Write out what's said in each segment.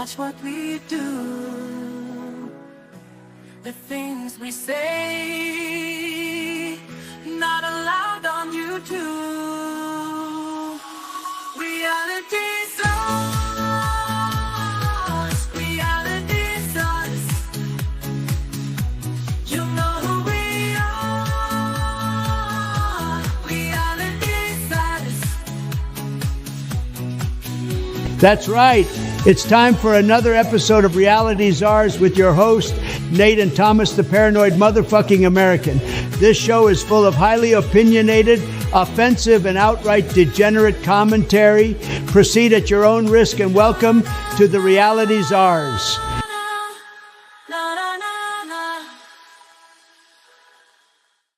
watch what we do, the things we say, not allowed on YouTube. Reality SOQUEL, reality SOQUEL. You know who we are, reality SOQUEL. That's right. It's time for another episode of Reality CZARS with your host, Nate and Thomas, the paranoid motherfucking American. This show is full of highly opinionated, offensive, and outright degenerate commentary. Proceed at your own risk and welcome to the Reality CZARS.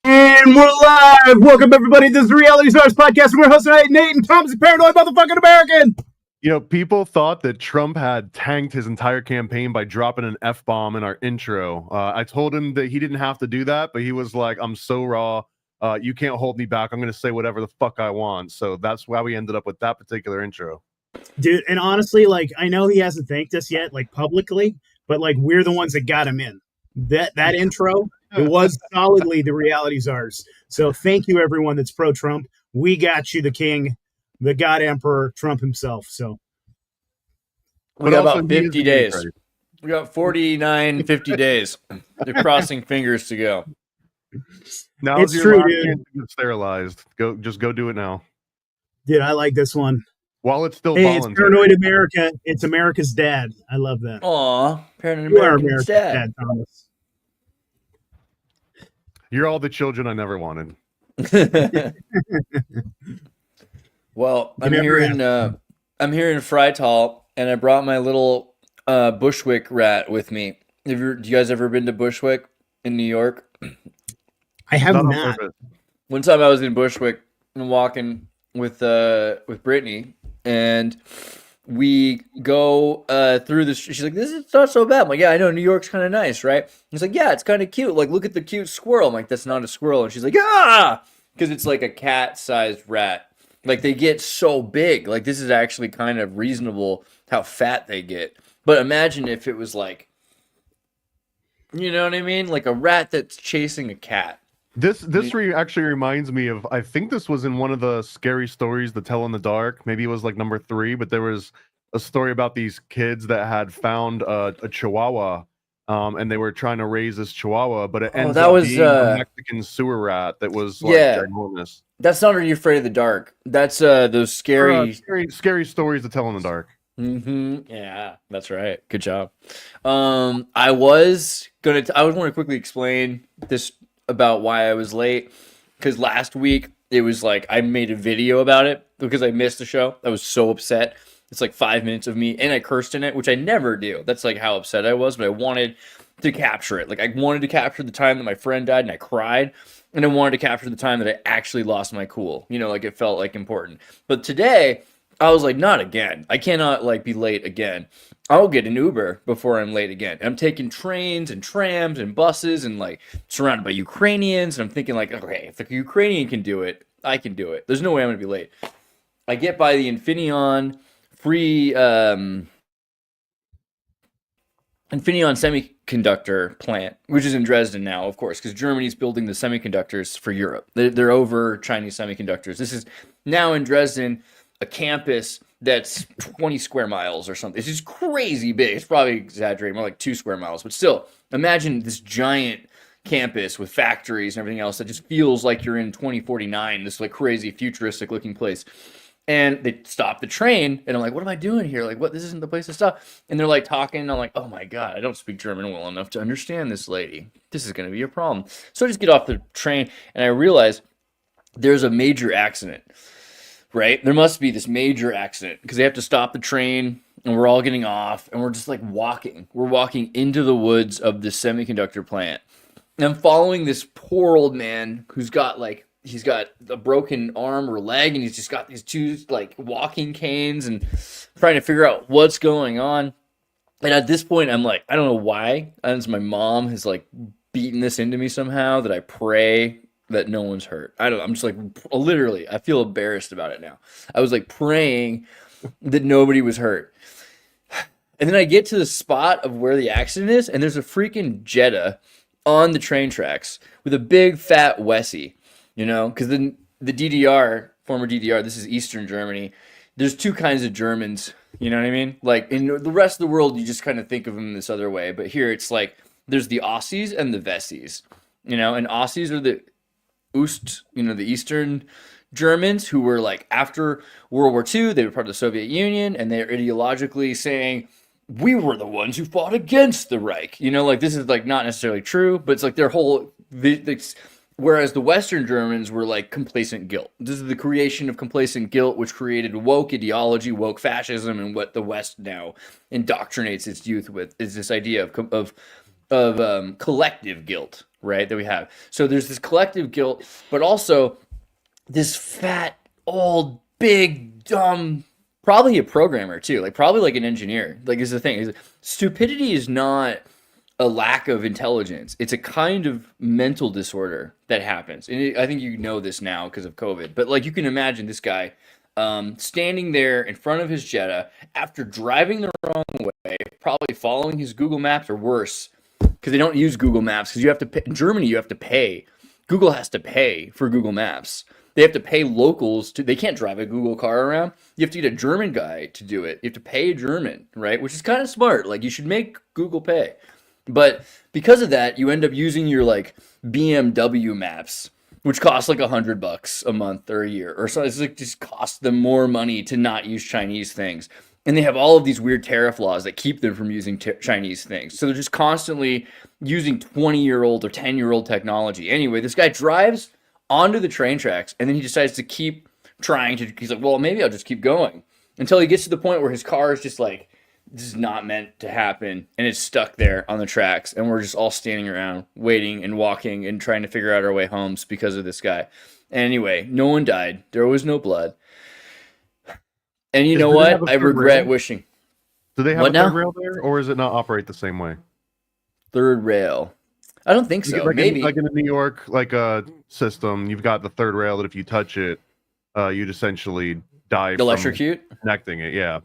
And we're live! Welcome everybody to this Reality CZARS podcast. We're hosting tonight, Nate and Thomas, the paranoid motherfucking American. You know, people thought that Trump had tanked his entire campaign by dropping an F-bomb in our intro. I told him that he didn't have to do that, but he was like, I'm so raw. You can't hold me back. I'm going to say whatever the fuck I want. So that's why we ended up with that particular intro. Dude, and honestly, like, I know he hasn't thanked us yet, like, publicly, but, like, we're the ones that got him in. That intro, it was solidly the Reality CZARS. So thank you, everyone that's pro-Trump. We got you, the king, the God Emperor, Trump himself. So we got about 50 days. We got 49, 50 days. They're crossing fingers to go. Now it's your true, last dude. chance to get sterilized. Just go do it now. Dude, I like this one. While it's still Hey, it's voluntary. Paranoid America. It's America's dad. I love that. Aw, paranoid You are American's America's dad. dad, Thomas. You're all the children I never wanted. Well, I'm never here in Freital, and I brought my little Bushwick rat with me. Do you guys ever been to Bushwick in New York? I have Not on not. purpose. One time I was in Bushwick and walking with Brittany, and we go through the street. She's like, "This is not so bad." I'm like, "Yeah, I know. New York's kind of nice, right?" He's like, "Yeah, it's kind of cute. Like, look at the cute squirrel." I'm like, "That's not a squirrel." And she's like, "Ah!" Because it's like a cat-sized rat. Like, they get so big. Like, this is actually kind of reasonable how fat they get. But imagine if it was like, you know what I mean? Like a rat that's chasing a cat. This actually reminds me of, I think this was in one of the scary stories to tell in the dark. Maybe it was like number 3, but there was a story about these kids that had found a chihuahua, and they were trying to raise this chihuahua, but it ends up being a Mexican sewer rat that was like ginormous. That's not Are You Afraid of the Dark? That's those scary stories to tell in the dark. Mm-hmm. Yeah, that's right. Good job. I want to quickly explain this about why I was late, because last week it was like I made a video about it because I missed the show. I was so upset. It's like 5 minutes of me, and I cursed in it, which I never do. That's like how upset I was, but I wanted to capture it. Like, I wanted to capture the time that my friend died and I cried, and I wanted to capture the time that I actually lost my cool. You know, like, it felt like important. But today I was like, not again. I cannot like be late again. I'll get an Uber before I'm late again. I'm taking trains and trams and buses and like surrounded by Ukrainians. And I'm thinking like, okay, if the Ukrainian can do it, I can do it. There's no way I'm going to be late. I get by the Infineon semiconductor plant, which is in Dresden now, of course, because Germany's building the semiconductors for Europe. They're over Chinese semiconductors. This is now in Dresden, a campus that's 20 square miles or something. It's just crazy big. It's probably exaggerating, more like 2 square miles. But still, imagine this giant campus with factories and everything else that just feels like you're in 2049, this like crazy futuristic looking place. And they stop the train, and I'm like, what am I doing here? Like, what? This isn't the place to stop. And they're like talking, and I'm like, oh my God, I don't speak German well enough to understand this lady. This is going to be a problem. So I just get off the train, and I realize there's a major accident, right? There must be this major accident because they have to stop the train, and we're all getting off, and we're just like walking. We're walking into the woods of the semiconductor plant. And I'm following this poor old man who's got like, he's got a broken arm or leg, and he's just got these 2 like walking canes, and trying to figure out what's going on. And at this point, I'm like, I don't know why. And my mom has like beaten this into me somehow that I pray that no one's hurt. I'm just like, literally, I feel embarrassed about it now. I was like praying that nobody was hurt. And then I get to the spot of where the accident is, and there's a freaking Jetta on the train tracks with a big fat Wessie, because then the DDR, former DDR, this is Eastern Germany. There's two kinds of Germans, you know what I mean? Like in the rest of the world, you just kind of think of them this other way. But here it's like there's the Aussies and the Westies, and Aussies are the the Eastern Germans who were like after World War II, they were part of the Soviet Union, and they're ideologically saying, we were the ones who fought against the Reich. Like this is like not necessarily true, but it's like their whole. Whereas the Western Germans were like complacent guilt. This is the creation of complacent guilt, which created woke ideology, woke fascism, and what the West now indoctrinates its youth with is this idea of collective guilt, right? That we have. So there's this collective guilt, but also this fat, old, big, dumb. Probably a programmer too, like probably like an engineer. Like is the thing. Stupidity is not a lack of intelligence. It's a kind of mental disorder that happens. And I think you know this now because of COVID. But like you can imagine this guy standing there in front of his Jetta after driving the wrong way, probably following his Google Maps or worse, because they don't use Google Maps because you have to pay. In Germany, you have to pay. Google has to pay for Google Maps. They have to pay locals they can't drive a Google car around. You have to get a German guy to do it. You have to pay a German, right? Which is kind of smart. Like you should make Google pay. But because of that, you end up using your like BMW maps, which cost like $100 a month or a year or so. It's like just costs them more money to not use Chinese things. And they have all of these weird tariff laws that keep them from using Chinese things. So they're just constantly using 20-year-old or 10-year-old technology. Anyway, this guy drives onto the train tracks, and then he decides to keep he's like, well, maybe I'll just keep going until he gets to the point where his car is just like, this is not meant to happen, and it's stuck there on the tracks, and we're just all standing around waiting and walking and trying to figure out our way homes because of this guy. Anyway, no one died. There was no blood. And you know what? I regret wishing. Do they have a third rail there, or does it not operate the same way? Third rail. I don't think so. Like Maybe in the New York system, you've got the third rail that if you touch it, you'd essentially die. Electrocute? From connecting it, yeah.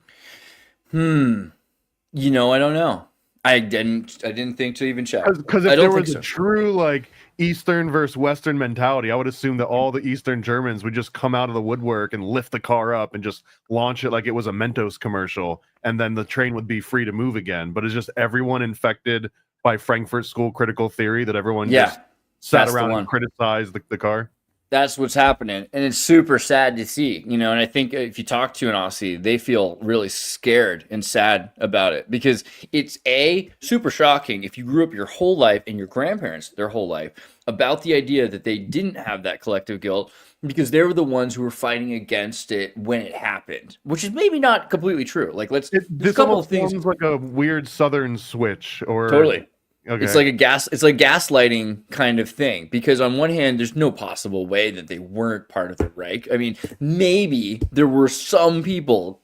I don't know. I didn't think to even check. Because if there was a true like Eastern versus Western mentality, I would assume that all the Eastern Germans would just come out of the woodwork and lift the car up and just launch it like it was a Mentos commercial, and then the train would be free to move again. But it's just everyone infected by Frankfurt School critical theory that everyone just sat around and criticized the car. That's what's happening, and it's super sad to see, and I think if you talk to an Aussie, they feel really scared and sad about it because it's super shocking if you grew up your whole life and your grandparents their whole life about the idea that they didn't have that collective guilt because they were the ones who were fighting against it when it happened, which is maybe not completely true. Like there's a couple of things like a weird Southern switch or totally. Okay. It's like gaslighting kind of thing because on one hand, there's no possible way that they weren't part of the Reich. I mean, maybe there were some people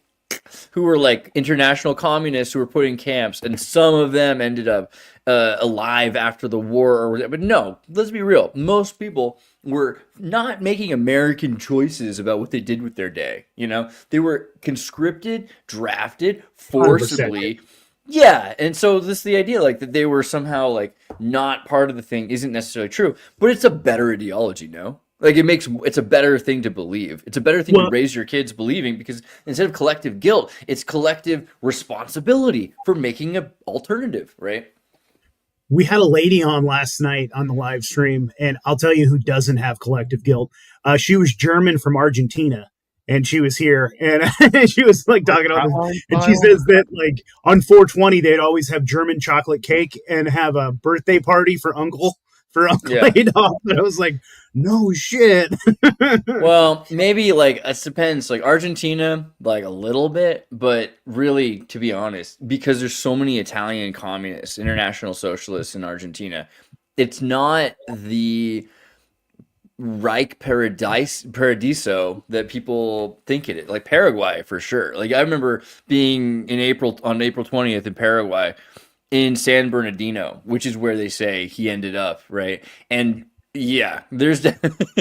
who were like international communists who were put in camps, and some of them ended up alive after the war or whatever. But no, let's be real. Most people were not making American choices about what they did with their day. They were conscripted, drafted, forcibly. 100%. Yeah, and so this the idea like that they were somehow like not part of the thing isn't necessarily true, but it's a better ideology, no? Like it's a better thing to believe. It's a better thing to raise your kids believing because instead of collective guilt, it's collective responsibility for making an alternative, right? We had a lady on last night on the live stream, and I'll tell you who doesn't have collective guilt. She was German from Argentina. And she was here, and she was like talking about this. And she says that like on 420 they'd always have German chocolate cake and have a birthday party for Uncle Adolf. And I was like, no shit. Well, maybe like it depends. Like Argentina, like a little bit, but really, to be honest, because there's so many Italian communists, international socialists in Argentina, it's not the Reich Paradiso that people think it is. Like Paraguay for sure. Like I remember being on April 20th in Paraguay in San Bernardino, which is where they say he ended up, right? And yeah, there's definitely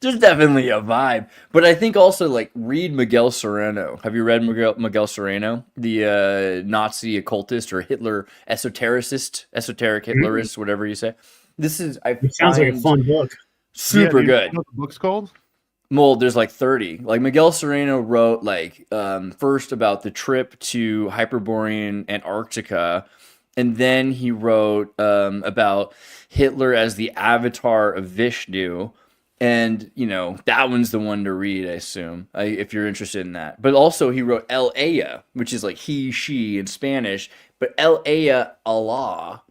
There's definitely a vibe, but I think also like read Miguel Sereno. Have you read Miguel Sereno, the Nazi occultist or Hitler esoteric Hitlerist, whatever you say? This is It sounds like a fun book. super do you good. know what the book's called? Mold, there's like 30. Like Miguel Sereno wrote like first about the trip to Hyperborean Antarctica, and then he wrote about Hitler as the avatar of Vishnu. And, you know, that one's the one to read, I assume, if you're interested in that. But also he wrote El Ella, which is like he, she in Spanish. But El Ella, Allah,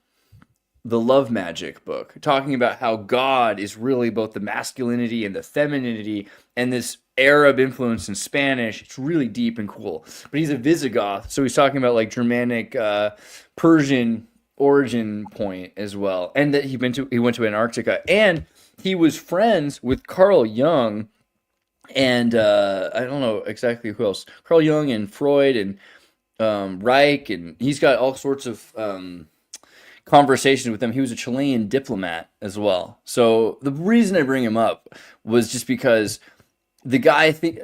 the love magic book, talking about how God is really both the masculinity and the femininity and this Arab influence in Spanish. It's really deep and cool. But he's a Visigoth, so he's talking about like Germanic, Persian origin point as well. And that he went to Antarctica. And he was friends with Carl Jung and I don't know exactly who else. Carl Jung and Freud and Reich, and he's got all sorts of conversations with them. He was a Chilean diplomat as well. So the reason I bring him up was just because the guy, I think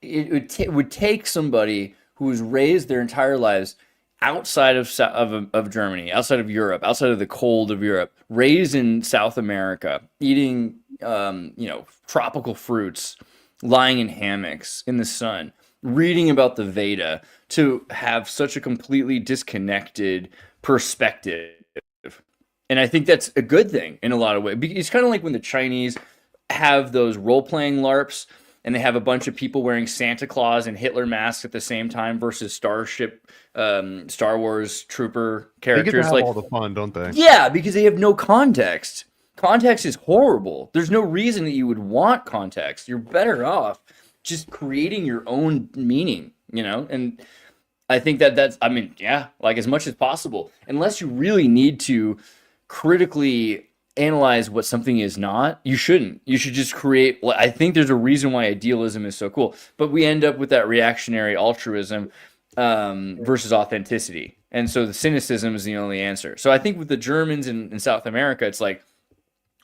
it would take somebody who was raised their entire lives outside of Germany, outside of Europe, outside of the cold of Europe, raised in South America, eating tropical fruits, lying in hammocks in the sun, reading about the Veda, to have such a completely disconnected perspective. And I think that's a good thing in a lot of ways. It's kind of like when the Chinese have those role-playing LARPs and they have a bunch of people wearing Santa Claus and Hitler masks at the same time versus Star Wars trooper characters. They get to have like all the fun, don't they? Yeah, because they have no context. Context is horrible. There's no reason that you would want context. You're better off just creating your own meaning, you know? And I think that's, I mean, yeah, like as much as possible. Unless you really need to critically analyze what something is not, you shouldn't. You should just create. I think there's a reason why idealism is so cool, but we end up with that reactionary altruism versus authenticity, and so the cynicism is the only answer. So I think with the Germans in South America, it's like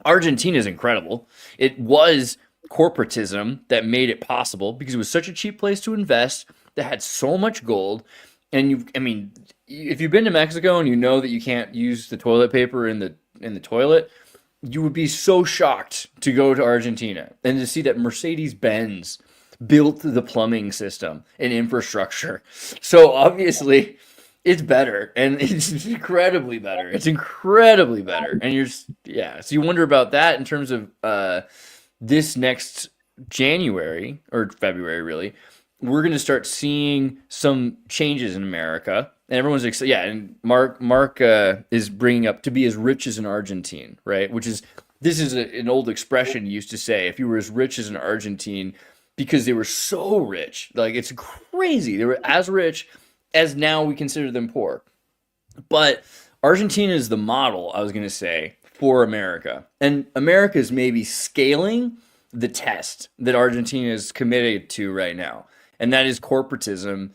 Argentina is incredible. It was corporatism that made it possible because it was such a cheap place to invest that had so much gold. And if you've been to Mexico and you know that you can't use the toilet paper in the toilet, you would be so shocked to go to Argentina and to see that Mercedes-Benz built the plumbing system and infrastructure. So obviously it's better, and it's incredibly better. It's incredibly better. And so you wonder about that in terms of this next January or February, really. We're going to start seeing some changes in America. And everyone's excited. Yeah, and Mark is bringing up to be as rich as an Argentine, right? This is an old expression you used to say, if you were as rich as an Argentine, because they were so rich. Like, it's crazy. They were as rich as now we consider them poor. But Argentina is the model, I was going to say, for America. And America is maybe scaling the test that Argentina is committed to right now. And that is corporatism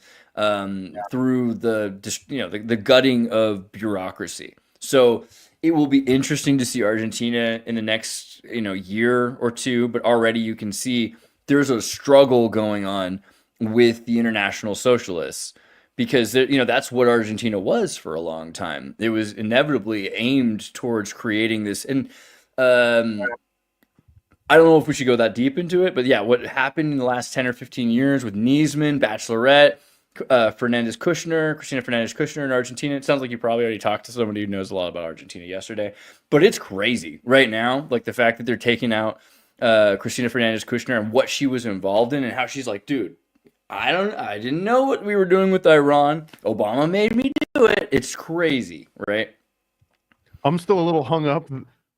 through the gutting of bureaucracy. So it will be interesting to see Argentina in the next year or two, but already you can see there's a struggle going on with the international socialists, because that's what Argentina was for a long time. It was inevitably aimed towards creating this, and I don't know if we should go that deep into it, but yeah, what happened in the last 10 or 15 years with Niesman, Bachelorette, Christina Fernandez Kirchner in Argentina. It sounds like you probably already talked to somebody who knows a lot about Argentina yesterday, but it's crazy right now. Like the fact that they're taking out Christina Fernandez Kirchner and what she was involved in, and how she's like, dude, I didn't know what we were doing with Iran. Obama made me do it. It's crazy, right? I'm still a little hung up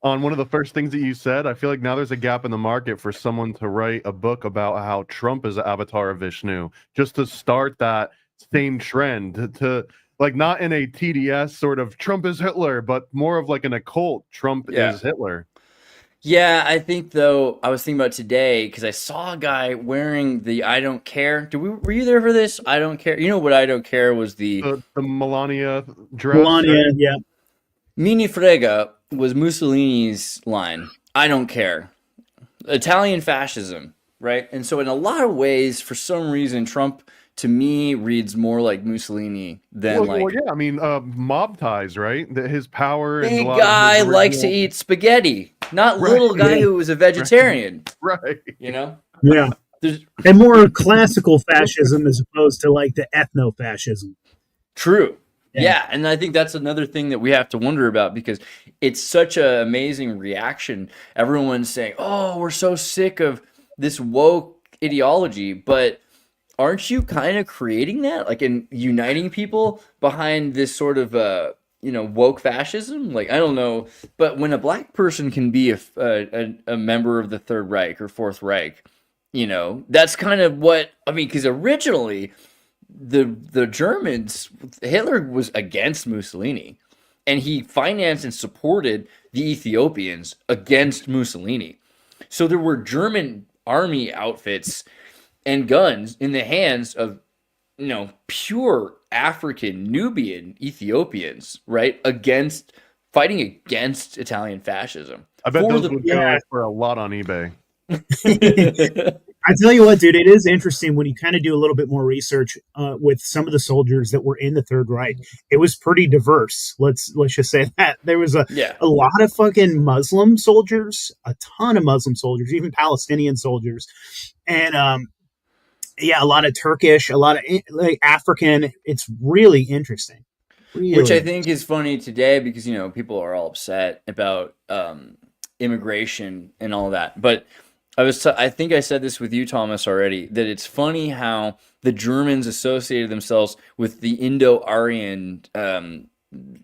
on one of the first things that you said. I feel like now there's a gap in the market for someone to write a book about how Trump is the avatar of Vishnu, just to start that same trend, to like, not in a TDS sort of Trump is Hitler, but more of like an occult Trump is Hitler. Yeah, I think, though, I was thinking about today because I saw a guy wearing the I don't care. Were you there for this? I don't care. You know what I don't care was the Melania dress. Melania, yeah. Mini Frega was Mussolini's line. I don't care. Italian fascism, right? And so in a lot of ways, for some reason, Trump to me reads more like Mussolini than Well, yeah, I mean, mob ties, right? His power and a big lot of guy his likes to original... eat spaghetti, not Right. little guy who was a vegetarian. Right. You know, Yeah. There's, And more classical fascism as opposed to like the ethno-fascism. true. Yeah. Yeah, and I think that's another thing that we have to wonder about because it's such an amazing reaction. Everyone's saying, "Oh, we're so sick of this woke ideology," but aren't you kind of creating that, like, in uniting people behind this sort of woke fascism? Like, I don't know, but when a black person can be a member of the Third Reich or Fourth Reich, that's kind of what I mean. Because originally, the Germans, Hitler was against Mussolini, and he financed and supported the Ethiopians against Mussolini. So there were German army outfits and guns in the hands of, pure African, Nubian Ethiopians, right? Fighting against Italian fascism. I bet For those the- would go for a lot on eBay. I tell you what, dude, it is interesting when you kind of do a little bit more research with some of the soldiers that were in the Third Reich. It was pretty diverse. Let's just say that there was a lot of fucking Muslim soldiers, a ton of Muslim soldiers, even Palestinian soldiers, and a lot of Turkish, a lot of like African. It's really interesting. Really. Which I think is funny today because people are all upset about immigration and all that, but. I think I said this with you, Thomas, already, that it's funny how the Germans associated themselves with the Indo-Aryan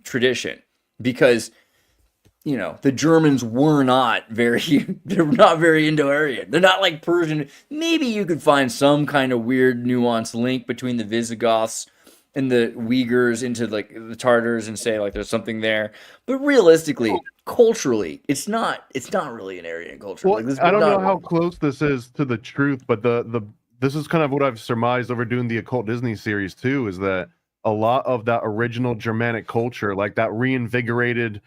tradition because, the Germans were not very Indo-Aryan. They're not like Persian. Maybe you could find some kind of weird nuanced link between the Visigoths and the Uyghurs into like the Tartars and say like there's something there. But realistically, culturally, it's not really an Aryan culture. Well, I don't know how close this is to the truth, but this is kind of what I've surmised over doing the Occult Disney series too, is that a lot of that original Germanic culture, like that reinvigorated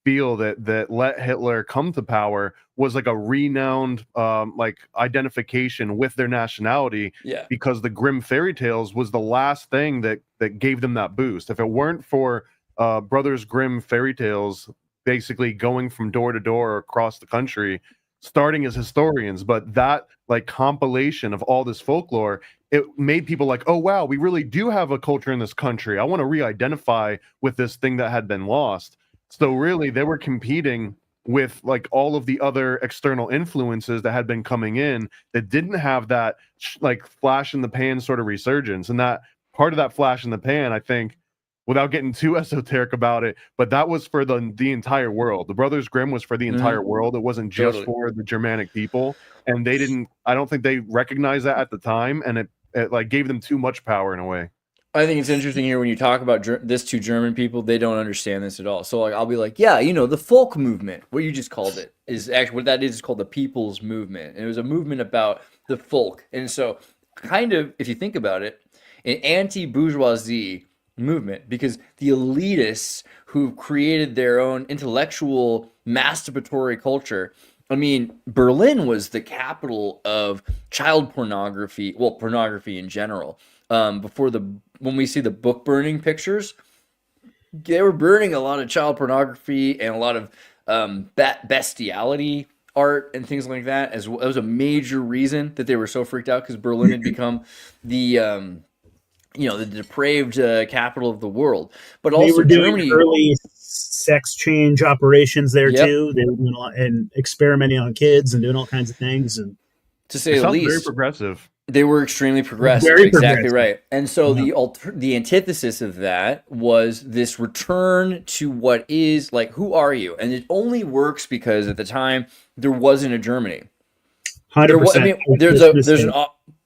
feel that let Hitler come to power, was like a renowned like identification with their nationality. Yeah. Because the Grimm fairy tales was the last thing that gave them that boost. If it weren't for Brothers Grimm fairy tales basically going from door to door across the country, starting as historians, but that like compilation of all this folklore, it made people like, oh wow, we really do have a culture in this country. I want to re-identify with this thing that had been lost. So really, they were competing with like all of the other external influences that had been coming in that didn't have that like flash in the pan sort of resurgence. And that part of that flash in the pan, I think, without getting too esoteric about it, but that was for the entire world. The Brothers Grimm was for the entire world. It wasn't just for the Germanic people. And I don't think they recognized that at the time. And it like gave them too much power in a way. I think it's interesting here when you talk about this to German people, they don't understand this at all. So like I'll be like, yeah, the folk movement, what you just called it, is actually what that is called the people's movement. And it was a movement about the folk. And so kind of, if you think about it, an anti-bourgeoisie movement, because the elitists who created their own intellectual masturbatory culture. I mean, Berlin was the capital of child pornography, well, pornography in general. When we see the book burning pictures, they were burning a lot of child pornography and a lot of bestiality art and things like that. That was a major reason that they were so freaked out because Berlin had become the depraved capital of the world. But also they were doing Germany, early sex change operations there too. They were doing and experimenting on kids and doing all kinds of things. And to say the least, very progressive. They were extremely progressive. Very exactly progressive. Right. And so the antithesis of that was this return to what is like, who are you? And it only works because at the time there wasn't a Germany. 100%.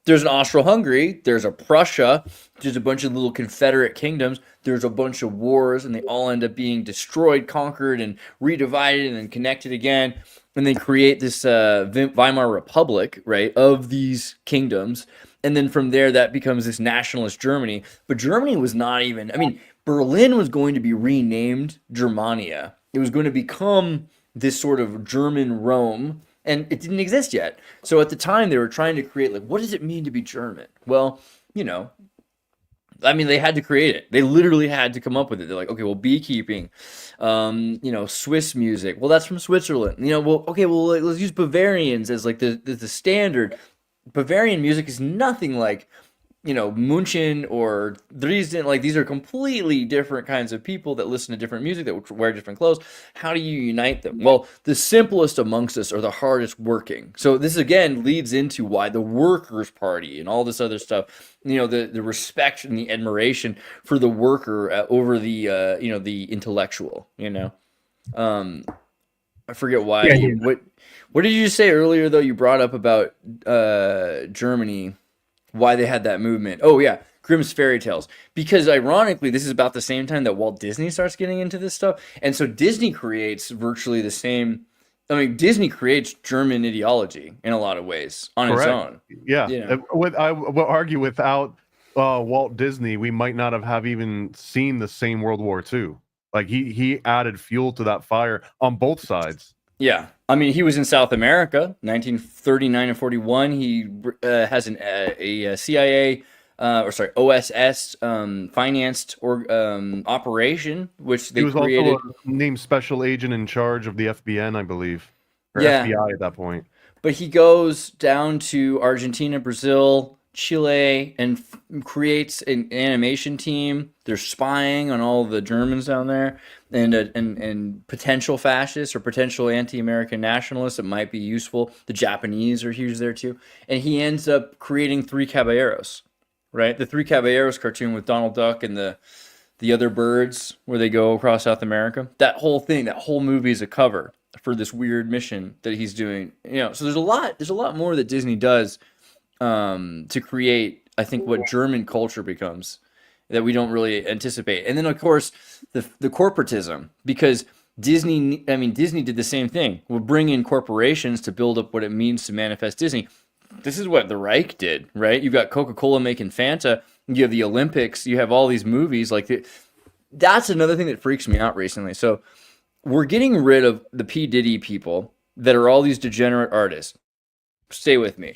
There's an Austro-Hungary, there's a Prussia, there's a bunch of little Confederate kingdoms, there's a bunch of wars, and they all end up being destroyed, conquered, and redivided, and then connected again, and they create this Weimar Republic, right, of these kingdoms, and then from there that becomes this nationalist Germany. But Germany was not even, Berlin was going to be renamed Germania. It was going to become this sort of German Rome, and it didn't exist yet. So at the time, they were trying to create, like, what does it mean to be German? Well, you know, I mean, they had to create it. They literally had to come up with it. They're like, okay, well, beekeeping, you know, Swiss music. Well, that's from Switzerland. You know, well, okay, well, let's use Bavarians as like the standard. Bavarian music is nothing like, you know, München or Dresden. Like, these are completely different kinds of people that listen to different music, that wear different clothes. How do you unite them? Well, the simplest amongst us are the hardest working. So this again leads into why the Workers' Party and all this other stuff, you know, the respect and the admiration for the worker over the you know, the intellectual, you know. I forget why. Yeah. What did you say earlier, though? You brought up about Germany, why they had that movement. Oh, yeah, Grimm's fairy tales. Because ironically, this is about the same time that Walt Disney starts getting into this stuff. And so Disney creates virtually the same. I mean, Disney creates German ideology in a lot of ways on its own. Yeah. You know? I will argue without Walt Disney, we might not have even seen the same World War II. Like, he added fuel to that fire on both sides. Yeah. I mean, he was in South America, 1939 and 41. He has a CIA, OSS financed operation, which they created. He was also named special agent in charge of the FBN, I believe, or FBI at that point. But he goes down to Argentina, Brazil, Chile, and creates an animation team. They're spying on all the Germans down there, and potential fascists or potential anti-American nationalists that might be useful. The Japanese are huge there too. And he ends up creating Three Caballeros, right? The Three Caballeros cartoon with Donald Duck and the other birds where they go across South America. That whole thing, that whole movie is a cover for this weird mission that he's doing. You know, so there's a lot more that Disney does to create, I think, what German culture becomes that we don't really anticipate. And then, of course, the corporatism, because Disney did the same thing. We'll bring in corporations to build up what it means to manifest Disney. This is what the Reich did, right? You've got Coca-Cola making Fanta. You have the Olympics. You have all these movies. That's another thing that freaks me out recently. So we're getting rid of the P. Diddy people that are all these degenerate artists. Stay with me.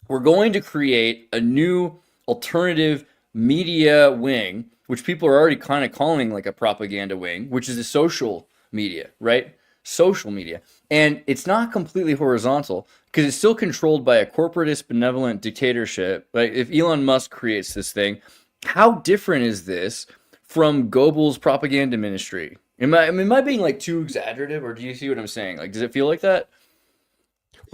We're going to create a new alternative media wing, which people are already kind of calling like a propaganda wing, which is the social media, right? Social media. And it's not completely horizontal because it's still controlled by a corporatist, benevolent dictatorship. Like, if Elon Musk creates this thing, how different is this from Goebbels' propaganda ministry? Am I being like too exaggerative, or do you see what I'm saying? Like, does it feel like that?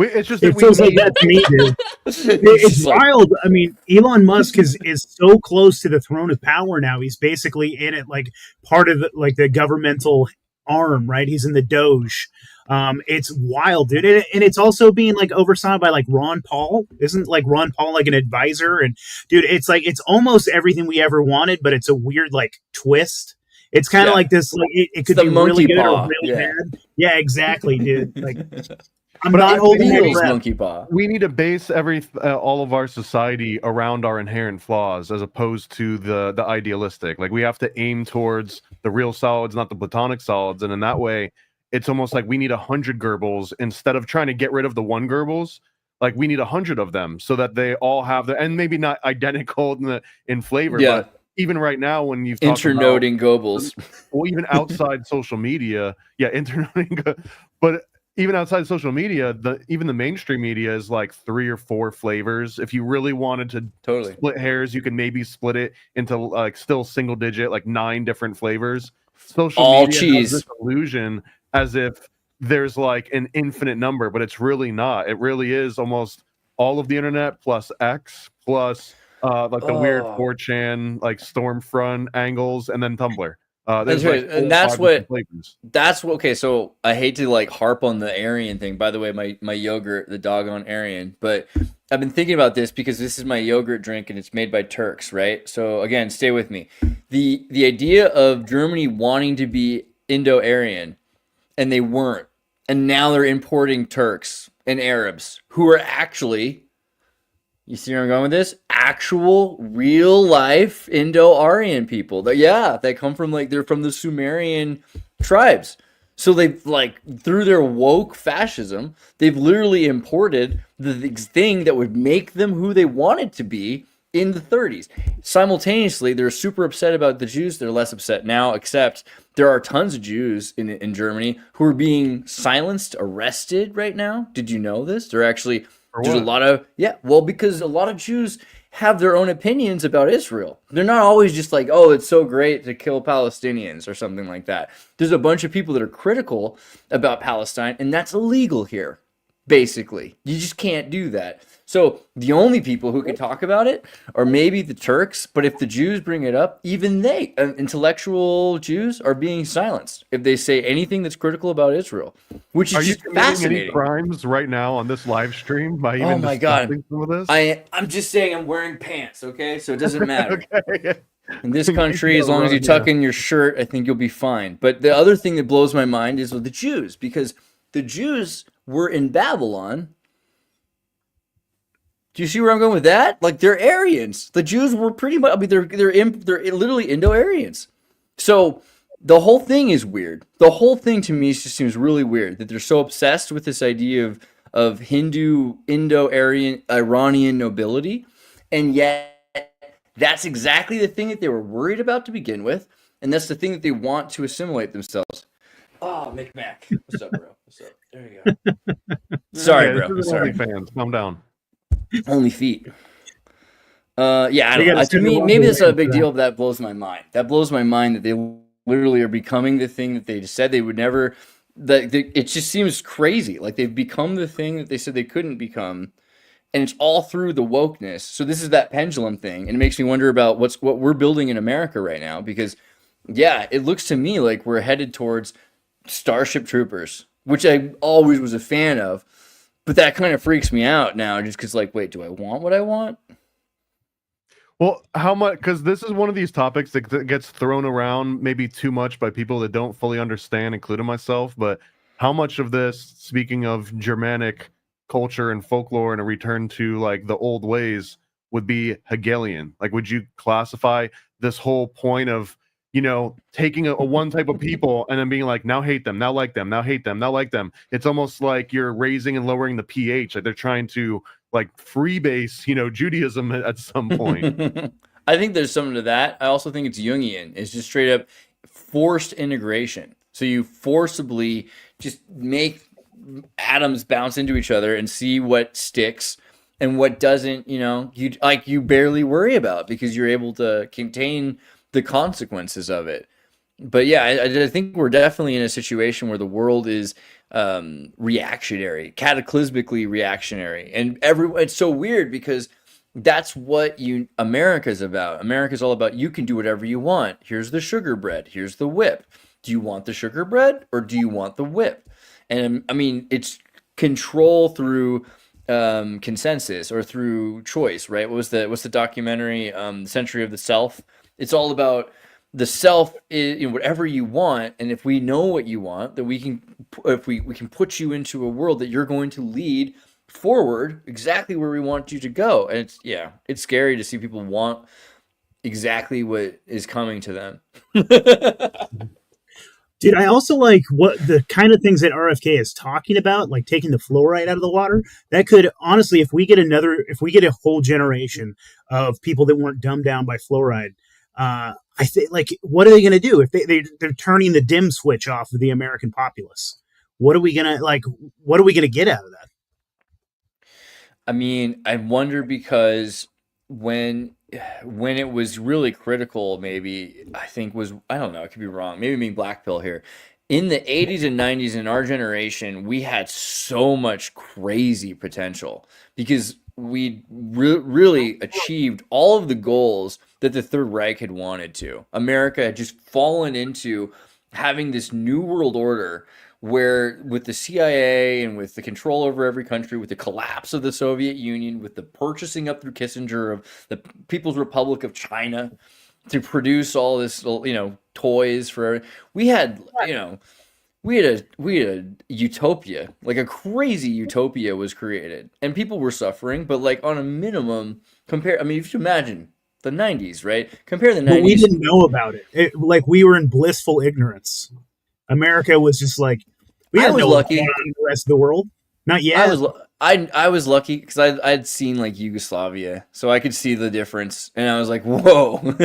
It's just it feels like that to me, dude. It's wild. I mean, Elon Musk is so close to the throne of power now. He's basically in it, like part of the governmental arm, right? He's in the Doge. It's wild, dude. And it's also being like oversaw by like Ron Paul. Isn't like Ron Paul like an advisor? And dude, it's like it's almost everything we ever wanted, but it's a weird like twist. It's kind of like this, like it could be really good or really bad. Yeah, exactly, dude. Like, I'm not holding any monkey paw. We need to base all of our society around our inherent flaws, as opposed to the idealistic. Like, we have to aim towards the real solids, not the platonic solids, and in that way, it's almost like we need 100 Goebbels instead of trying to get rid of the one Goebbels. Like, we need 100 of them so that they all have and maybe not identical in flavor, but even right now, when you've talked internoting Goebbels, well, even outside social media, internoting, but even outside social media, even the mainstream media is like 3 or 4 flavors. If you really wanted to split hairs, you can maybe split it into like still single digit, like 9 different flavors. Social all media cheese has this illusion as if there's like an infinite number, but it's really not. It really is almost all of the internet plus X plus like the weird 4chan, like Stormfront angles, and then Tumblr. That's right. And that's what. Okay, so I hate to like harp on the Aryan thing. By the way, my yogurt, the doggone Aryan. But I've been thinking about this because this is my yogurt drink and it's made by Turks, right? So again, stay with me. The idea of Germany wanting to be Indo-Aryan, and they weren't, and now they're importing Turks and Arabs who are actually. You see where I'm going with this? Actual, real life Indo-Aryan people. They come from they're from the Sumerian tribes. So they've like through their woke fascism, they've literally imported the thing that would make them who they wanted to be in the 30s. Simultaneously, they're super upset about the Jews. They're less upset now, except there are tons of Jews in Germany who are being silenced, arrested right now. Did you know this? They're actually there's a lot of because a lot of Jews have their own opinions about Israel. They're not always just like, oh, it's so great to kill Palestinians or something like that. There's a bunch of people that are critical about Palestine, and that's illegal here, basically. You just can't do that. So the only people who can talk about it are maybe the Turks, but if the Jews bring it up, even they, intellectual Jews, are being silenced if they say anything that's critical about Israel, which is just fascinating. Any crimes right now on this live stream by even discussing some of this? I'm just saying I'm wearing pants, okay? So it doesn't matter. Okay. In this country, as long as you tuck in your shirt, I think you'll be fine. But the other thing that blows my mind is with the Jews, because the Jews were in Babylon. Do you see where I'm going with that? Like, they're Aryans. The Jews were pretty much, I mean, they're literally Indo-Aryans. So the whole thing is weird. The whole thing to me just seems really weird that they're so obsessed with this idea of Hindu, Indo-Aryan, Iranian nobility, and yet that's exactly the thing that they were worried about to begin with, and that's the thing that they want to assimilate themselves. Oh, McMac. What's up, bro? What's up? There you go. Sorry, bro. Sorry. Fans, calm down. Only feet. I don't know. To me, maybe that's a big deal, but that blows my mind. That blows my mind that they literally are becoming the thing that they said they would never. It just seems crazy. Like they've become the thing that they said they couldn't become, and it's all through the wokeness. So this is that pendulum thing, and it makes me wonder about what we're building in America right now. Because, it looks to me like we're headed towards Starship Troopers, which I always was a fan of. But that kind of freaks me out now, just because, like, wait, do I want what I want? Well, how much? Because this is one of these topics that gets thrown around maybe too much by people that don't fully understand, including myself. But how much of this, speaking of Germanic culture and folklore and a return to like the old ways, would be Hegelian? Like, would you classify this whole point of taking a one type of people and then being like, now hate them, now like them, now hate them, now like them? It's almost like you're raising and lowering the pH. Like they're trying to like freebase, Judaism at some point. I think there's something to that. I also think it's Jungian. It's just straight up forced integration. So you forcibly just make atoms bounce into each other and see what sticks and what doesn't, you barely worry about because you're able to contain the consequences of it. But I think we're definitely in a situation where the world is reactionary, cataclysmically reactionary, and it's so weird because that's what America's about. America's all about you can do whatever you want. Here's the sugar bread. Here's the whip. Do you want the sugar bread or do you want the whip? And I mean, it's control through consensus or through choice, right? What's the documentary, Century of the Self? It's all about the self is whatever you want, and if we know what you want, then we can put you into a world that you're going to lead forward exactly where we want you to go. And it's scary to see people want exactly what is coming to them. Dude, I also like what the kind of things that RFK is talking about, like taking the fluoride out of the water. That could honestly, if we get a whole generation of people that weren't dumbed down by fluoride, I think, like, what are they going to do if they're turning the dim switch off of the American populace? What are we gonna get out of that? I mean, I wonder because when it was really critical, maybe I don't know, I could be wrong. Maybe being black pill here. In the 80s and 90s in our generation, we had so much crazy potential because we really achieved all of the goals that the Third Reich had wanted to. America had just fallen into having this new world order where with the CIA and with the control over every country, with the collapse of the Soviet Union, with the purchasing up through Kissinger of the People's Republic of China to produce all this, toys for, we had a utopia, like a crazy utopia was created, and people were suffering, but like on a minimum, if you imagine the 90s, right? Compare the 90s. But we didn't know about it. Like we were in blissful ignorance. America was just like, we I don't was know what's lucky. going on in the rest of the world. Not yet. I was lucky because I'd seen like Yugoslavia, so I could see the difference, and I was like, whoa,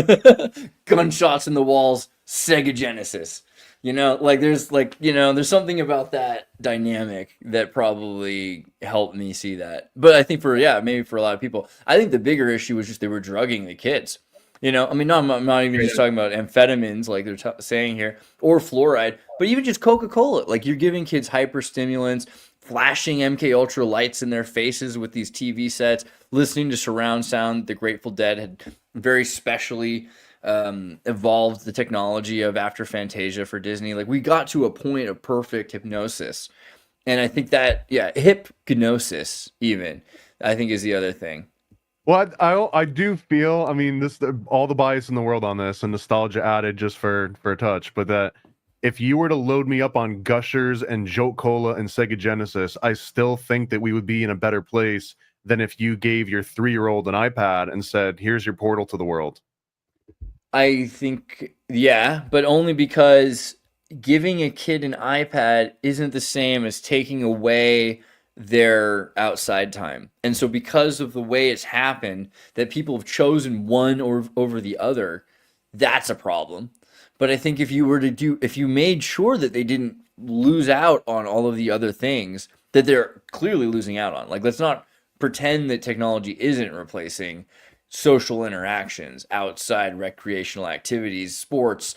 gunshots in the walls, Sega Genesis. Like there's something about that dynamic that probably helped me see that. But I think maybe for a lot of people, I think the bigger issue was just they were drugging the kids. I mean, no, I'm not even just talking about amphetamines like they're saying here, or fluoride, but even just Coca-Cola. Like you're giving kids hyperstimulants, flashing MK Ultra lights in their faces with these TV sets, listening to surround sound. The Grateful Dead had very specially evolved the technology of After Fantasia for Disney. Like we got to a point of perfect hypnosis, and I think that hypnosis even I think is the other thing. Well, I do feel, I mean, this all the bias in the world on this and nostalgia added just for a touch, but that if you were to load me up on Gushers and Jolt Cola and Sega Genesis, I still think that we would be in a better place than if you gave your 3-year-old an iPad and said, "Here's your portal to the world." I think, yeah, but only because giving a kid an iPad isn't the same as taking away their outside time. And so because of the way it's happened, that people have chosen one over the other, that's a problem. But I think if you made sure that they didn't lose out on all of the other things that they're clearly losing out on, like let's not pretend that technology isn't replacing social interactions, outside recreational activities, sports,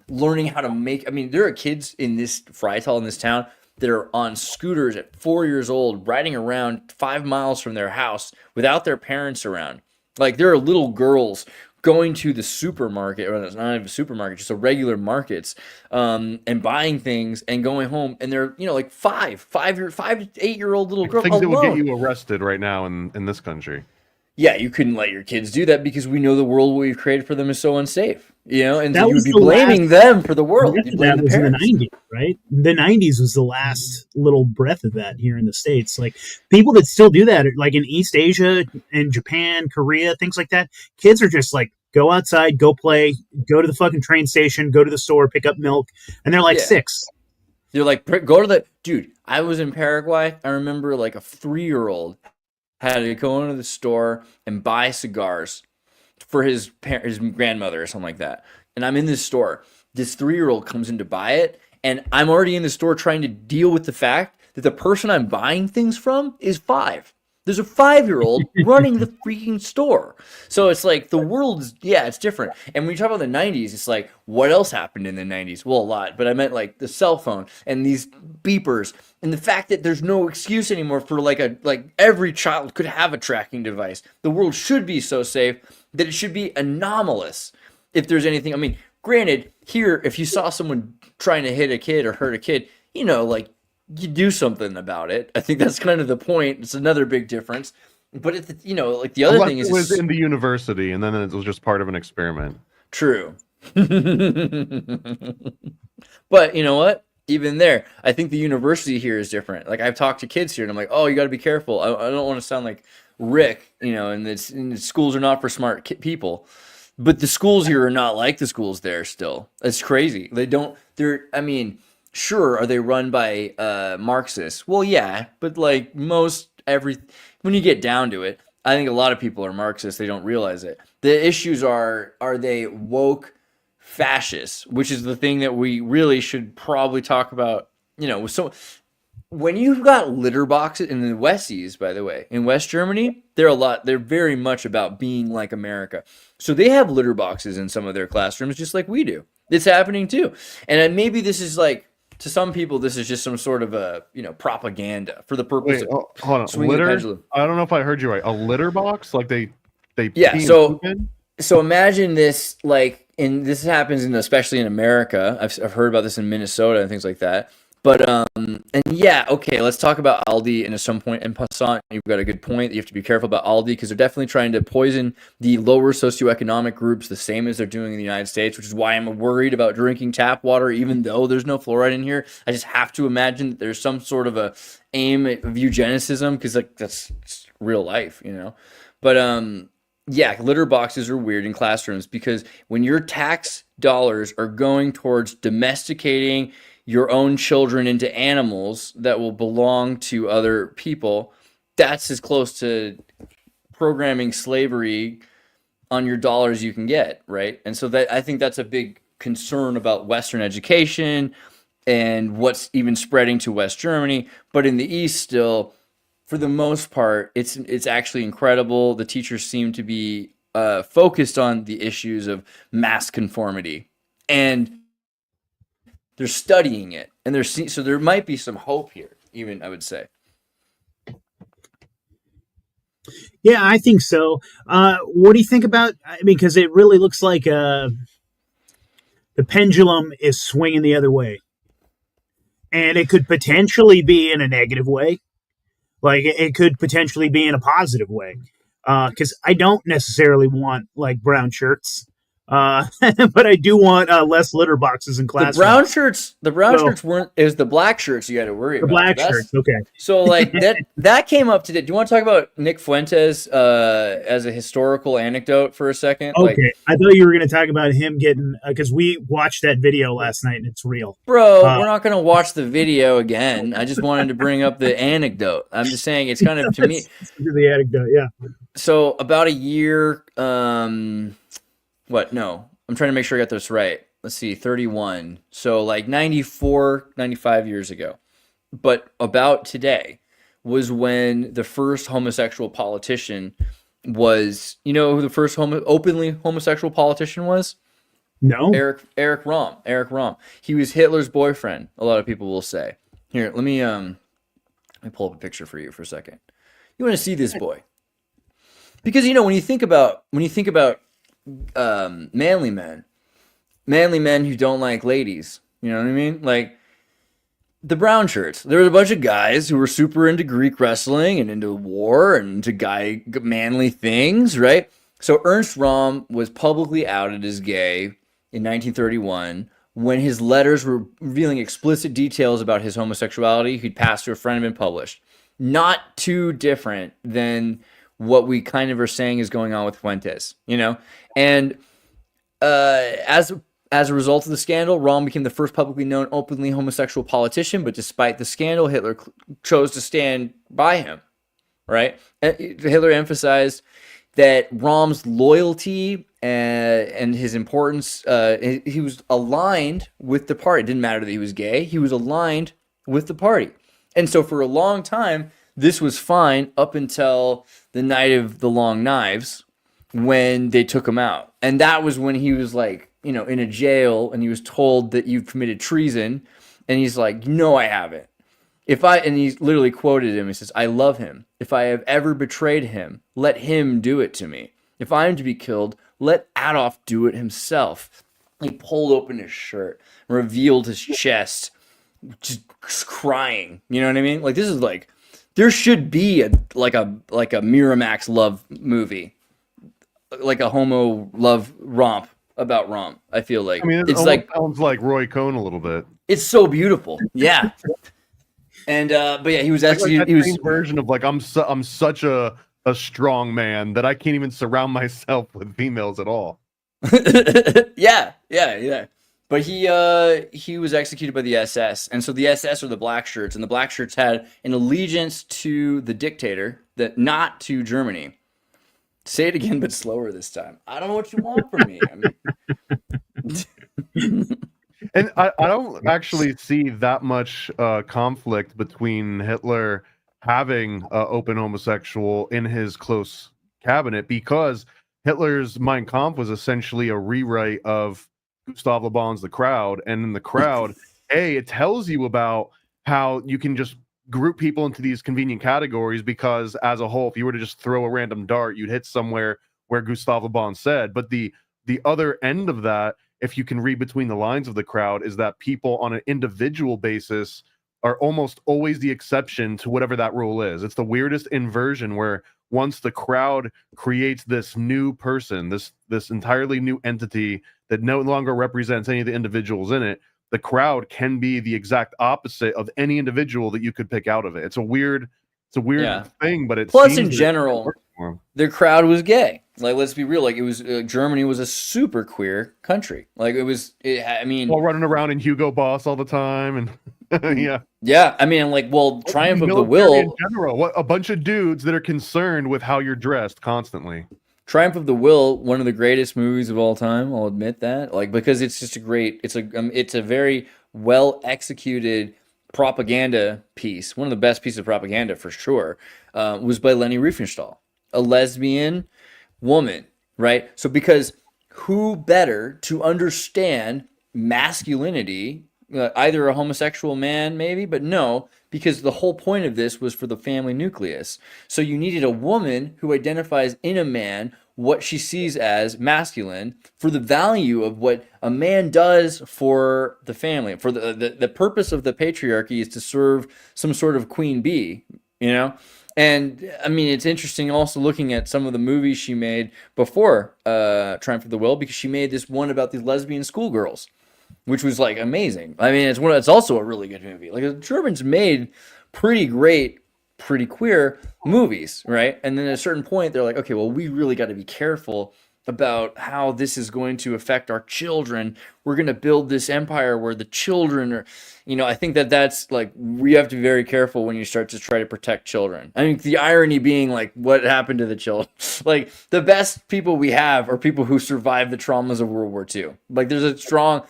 learning how to make. I mean, there are kids in this Freital in this town that are on scooters at 4 years old, riding around 5 miles from their house without their parents around. Like there are little girls going to the supermarket, or it's not even a supermarket, just a regular markets, and buying things and going home, and they're like 5 to 8-year-old little girls. Things that would get you arrested right now in this country. Yeah, you couldn't let your kids do that because we know the world we've created for them is so unsafe. And That you would was be the blaming them for the world. breath You of blame that the was in the parents. 90s, right? The 90s was the last little breath of that here in the States. Like people that still do that, like in East Asia and Japan, Korea, things like that, kids are just like, go outside, go play, go to the fucking train station, go to the store, pick up milk. And they're like Yeah. 6. They're like, go to the dude. I was in Paraguay. I remember like a 3-year-old had to go into the store and buy cigars for his grandmother or something like that. And I'm in this store. This 3-year-old comes in to buy it, and I'm already in the store trying to deal with the fact that the person I'm buying things from is 5. There's a 5-year-old running the freaking store. So it's like the world's, it's different. And when you talk about the 90s, it's like, what else happened in the 90s? Well, a lot. But I meant like the cell phone and these beepers and the fact that there's no excuse anymore for like every child could have a tracking device. The world should be so safe that it should be anomalous if there's anything. I mean, granted, here, if you saw someone trying to hit a kid or hurt a kid, like, you do something about it. I think that's kind of the point. It's another big difference. But it's, like the other thing is, it was in the university, and then it was just part of an experiment. True. But you know what? Even there, I think the university here is different. Like I've talked to kids here, and I'm like, oh, you got to be careful. I don't want to sound like Rick, and the schools are not for smart people. But the schools here are not like the schools there. Still, it's crazy. I mean. Sure, are they run by Marxists? Well, yeah, but like when you get down to it, I think a lot of people are Marxists. They don't realize it. The issues are they woke fascists, which is the thing that we really should probably talk about. So when you've got litter boxes in the Westies, by the way, in West Germany, they're very much about being like America. So they have litter boxes in some of their classrooms, just like we do. It's happening too. And maybe this is like, to some people, this is just some sort of a propaganda for the purpose of hold on. swinging the Litter? pendulum. I don't know if I heard you right. A litter box, like they Yeah. pee So and poop in? so imagine this, like, and this happens especially in America. I've heard about this in Minnesota and things like that. But and yeah, okay, let's talk about Aldi. And at some point, in passant, you've got a good point that you have to be careful about Aldi because they're definitely trying to poison the lower socioeconomic groups the same as they're doing in the United States, which is why I'm worried about drinking tap water, even though there's no fluoride in here. I just have to imagine that there's some sort of a aim of eugenicism because like that's real life, But yeah, litter boxes are weird in classrooms because when your tax dollars are going towards domesticating your own children into animals that will belong to other people, that's as close to programming slavery on your dollars you can get, right? And so that I think that's a big concern about Western education and what's even spreading to West Germany. But in the East still, for the most part, it's actually incredible. The teachers seem to be focused on the issues of mass conformity, and they're studying it, and so there might be some hope here, even, I would say. Yeah, I think so. What do you think about? I mean, because it really looks like the pendulum is swinging the other way, and it could potentially be in a negative way. Like it could potentially be in a positive way. Because I don't necessarily want like brown shirts, but I do want less litter boxes in classrooms. The brown shirts weren't. It was the black shirts you had to worry about. The black shirts, okay. So like that came up today. Do you want to talk about Nick Fuentes as a historical anecdote for a second? Okay, like, I thought you were going to talk about him getting because we watched that video last night and it's real. Bro, we're not going to watch the video again. I just wanted to bring up the anecdote. I'm just saying it's kind of to me. The anecdote, yeah. So about a year, what? No, I'm trying to make sure I got this right. Let's see, 31. So like 94, 95 years ago. But about today was when the first homosexual politician was, you know who the first openly homosexual politician was? No. Eric Rohm. Eric Rohm. He was Hitler's boyfriend, a lot of people will say. Here, let me pull up a picture for you for a second. You want to see this boy? Because you know when you think about manly men who don't like ladies, you know what I mean? Like the brown shirts. There was a bunch of guys who were super into Greek wrestling and into war and into manly things, right? So Ernst Röhm was publicly outed as gay in 1931 when his letters were revealing explicit details about his homosexuality he'd passed to a friend and been published. Not too different than what we kind of are saying is going on with Fuentes, you know? And as a result of the scandal, Röhm became the first publicly known openly homosexual politician, but despite the scandal, Hitler chose to stand by him, right? Hitler emphasized that Röhm's loyalty and his importance, he was aligned with the party. It didn't matter that he was gay. He was aligned with the party. And so for a long time, this was fine up until the night of the long knives when they took him out. And that was when he was like, you know, in a jail and he was told that you've committed treason. And he's like, no, I haven't. And he literally quoted him. He says, I love him. If I have ever betrayed him, let him do it to me. If I am to be killed, let Adolf do it himself. He pulled open his shirt, revealed his chest, just crying. You know what I mean? Like this is like, there should be a Miramax love movie, like a homo love romp about Röhm. I feel like it sounds like Roy Cohn a little bit. It's so beautiful, yeah. And but yeah, he was actually he was version of like I'm such a strong man that I can't even surround myself with females at all. yeah. But he was executed by the SS, and so the SS are the black shirts, and the black shirts had an allegiance to the dictator, that not to Germany. Say it again, but slower this time. I don't know what you want from me. And I don't actually see that much conflict between Hitler having open homosexual in his close cabinet, because Hitler's Mein Kampf was essentially a rewrite of Gustav Le Bon's The Crowd. And in The Crowd, it tells you about how you can just group people into these convenient categories, because as a whole, if you were to just throw a random dart, you'd hit somewhere where Gustav Le Bon said. But the other end of that, if you can read between the lines of The Crowd, is that people on an individual basis are almost always the exception to whatever that rule is. It's the weirdest inversion where once the crowd creates this new person, this entirely new entity that no longer represents any of the individuals in it, the crowd can be the exact opposite of any individual that you could pick out of it. It's a weird thing, but it's plus in general, their crowd was gay. Like, let's be real. Like, it was Germany was a super queer country. Like, I mean, All running around in Hugo Boss all the time, and yeah. yeah. I mean, like, well, Triumph of the Military in Will. general, what a bunch of dudes that are concerned with how you're dressed constantly. Triumph of the Will, one of the greatest movies of all time. I'll admit that. Like, because it's just it's a very well executed propaganda piece. One of the best pieces of propaganda for sure. Was by Leni Riefenstahl, a lesbian woman, right? So because who better to understand masculinity, either a homosexual man maybe, but no, because the whole point of this was for the family nucleus. So you needed a woman who identifies in a man what she sees as masculine for the value of what a man does for the family. For the purpose of the patriarchy is to serve some sort of queen bee, you know? And I mean, it's interesting also looking at some of the movies she made before Triumph of the Will, because she made this one about these lesbian schoolgirls, which was like amazing. I mean, it's also a really good movie. Like, the Germans made pretty great, pretty queer movies, right? And then at a certain point, they're like, okay, well, we really got to be careful about how this is going to affect our children. We're going to build this empire where the children are, I think that's like, we have to be very careful when you start to try to protect children. I mean, the irony being like, what happened to the children? Like, the best people we have are people who survived the traumas of World War II. Like, there's a strong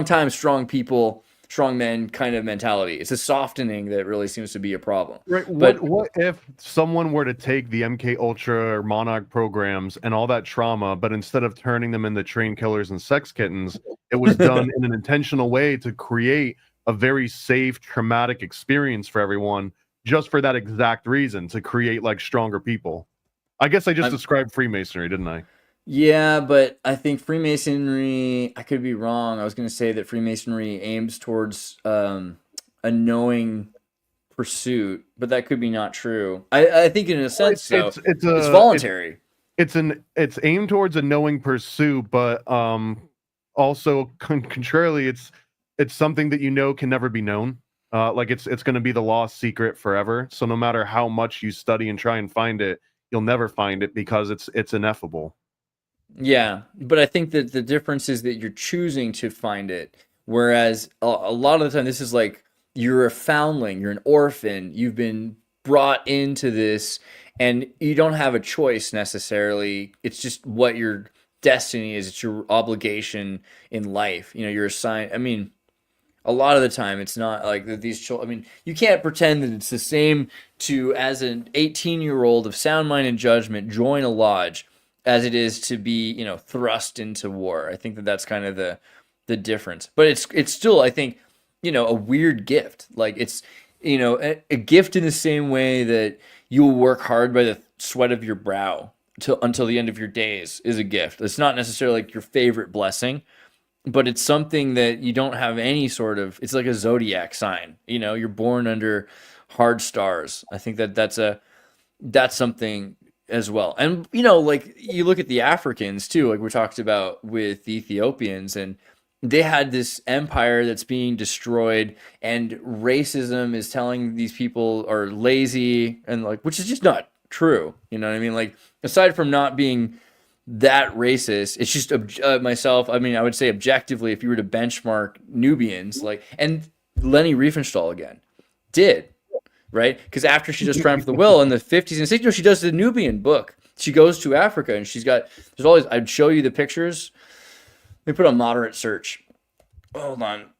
time, strong people, strong men kind of mentality. It's a softening that really seems to be a problem. Right. But what if someone were to take the MK Ultra or Monarch programs and all that trauma, but instead of turning them into train killers and sex kittens, it was done in an intentional way to create a very safe, traumatic experience for everyone, just for that exact reason, to create like stronger people. I guess I just described Freemasonry, didn't I? yeah, but I think Freemasonry, I could be wrong. I was going to say that Freemasonry aims towards a knowing pursuit, but that could be not true. I think in a sense, it's voluntary. It's aimed towards a knowing pursuit, but also contrarily, it's something that can never be known. Like it's going to be the lost secret forever. So no matter how much you study and try and find it, you'll never find it because it's ineffable. Yeah, but I think that the difference is that you're choosing to find it, whereas a lot of the time this is like you're a foundling, you're an orphan, you've been brought into this, and you don't have a choice necessarily. It's just what your destiny is. It's your obligation in life. You're assigned. I mean, a lot of the time it's not like that these children. I mean, you can't pretend that it's the same to, as an 18-year-old of sound mind and judgment, join a lodge as it is to be, thrust into war. I think that that's kind of the difference. But it's still, I think, a weird gift. Like it's, a gift in the same way that you will work hard by the sweat of your brow until the end of your days is a gift. It's not necessarily like your favorite blessing, but it's something that you don't have any sort of, it's like a zodiac sign. You're born under hard stars. I think that's something as well. And, like you look at the Africans too, like we talked about with the Ethiopians, and they had this empire that's being destroyed, and racism is telling these people are lazy, and like, which is just not true. You know what I mean? Like, aside from not being that racist, it's just myself. I mean, I would say objectively, if you were to benchmark Nubians, like, and Leni Riefenstahl again did, right? Because after she does Triumph of the Will in the 50s and 60s, she does the Nubian book. She goes to Africa, and there's always, I'd show you the pictures. Let me put on moderate search. Hold on.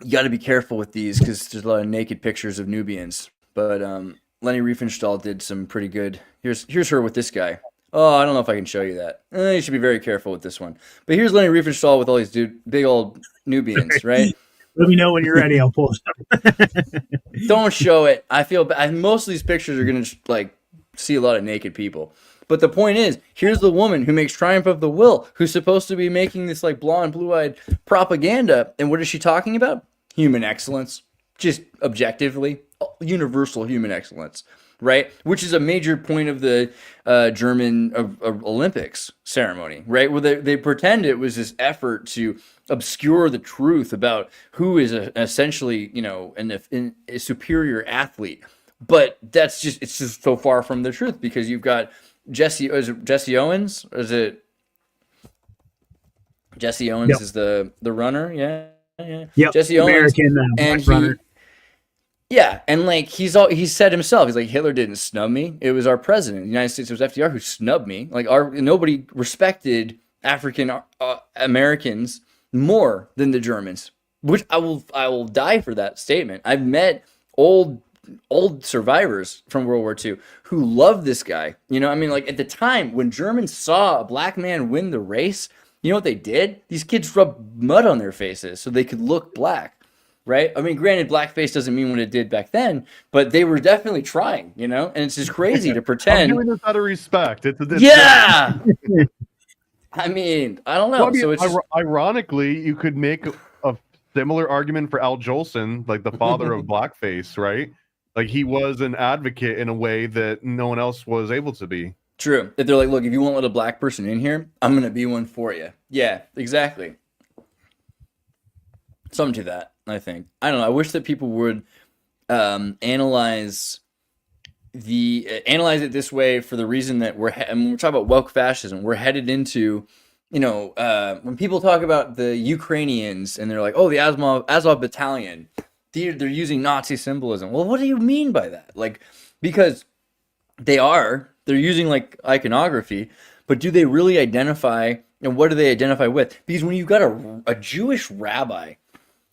You got to be careful with these because there's a lot of naked pictures of Nubians. But Leni Riefenstahl did some pretty good. Here's her with this guy. Oh, I don't know if I can show you that. You should be very careful with this one. But here's Leni Riefenstahl with all these big old Nubians, right? Let me know when you're ready. I'll pull it up. Don't show it. I feel bad. Most of these pictures are going to like see a lot of naked people. But the point is, here's the woman who makes Triumph of the Will, who's supposed to be making this like blonde, blue-eyed propaganda. And what is she talking about? Human excellence. Just objectively, universal human excellence, right? Which is a major point of the German Olympics ceremony, right? Where they pretend it was this effort to obscure the truth about who is essentially, a superior athlete. But it's just so far from the truth, because you've got is it Jesse Owens? Or is it Jesse Owens Yep. is the runner? Yeah. Yep. Jesse Owens. American And black runner. yeah, and like he said himself, he's like, Hitler didn't snub me. It was our president, the United States. It was FDR who snubbed me. Like nobody respected African Americans more than the Germans, which I will die for that statement. I've met old survivors from World War II who loved this guy. You know, I mean, like at the time when Germans saw a black man win the race, you know what they did? These kids rubbed mud on their faces so they could look black. Right? I mean, granted, blackface doesn't mean what it did back then, but they were definitely trying, you know? And it's just crazy to pretend. I'm doing this out of respect. Yeah! I mean, I don't know. Well, I mean, so it's ironically, you could make a similar argument for Al Jolson, like the father of blackface, right? Like he was an advocate in a way that no one else was able to be. true. If they're like, look, if you won't let a black person in here, I'm going to be one for you. Yeah, exactly. Something to that, I think. I don't know. I wish that people would analyze it this way for the reason that and when we're talking about woke fascism, we're headed into, you know, when people talk about the Ukrainians and they're like, oh, the Azov battalion, they're using Nazi symbolism. Well, what do you mean by that? Like, because they're using like iconography, but do they really identify, and what do they identify with? Because when you've got a Jewish rabbi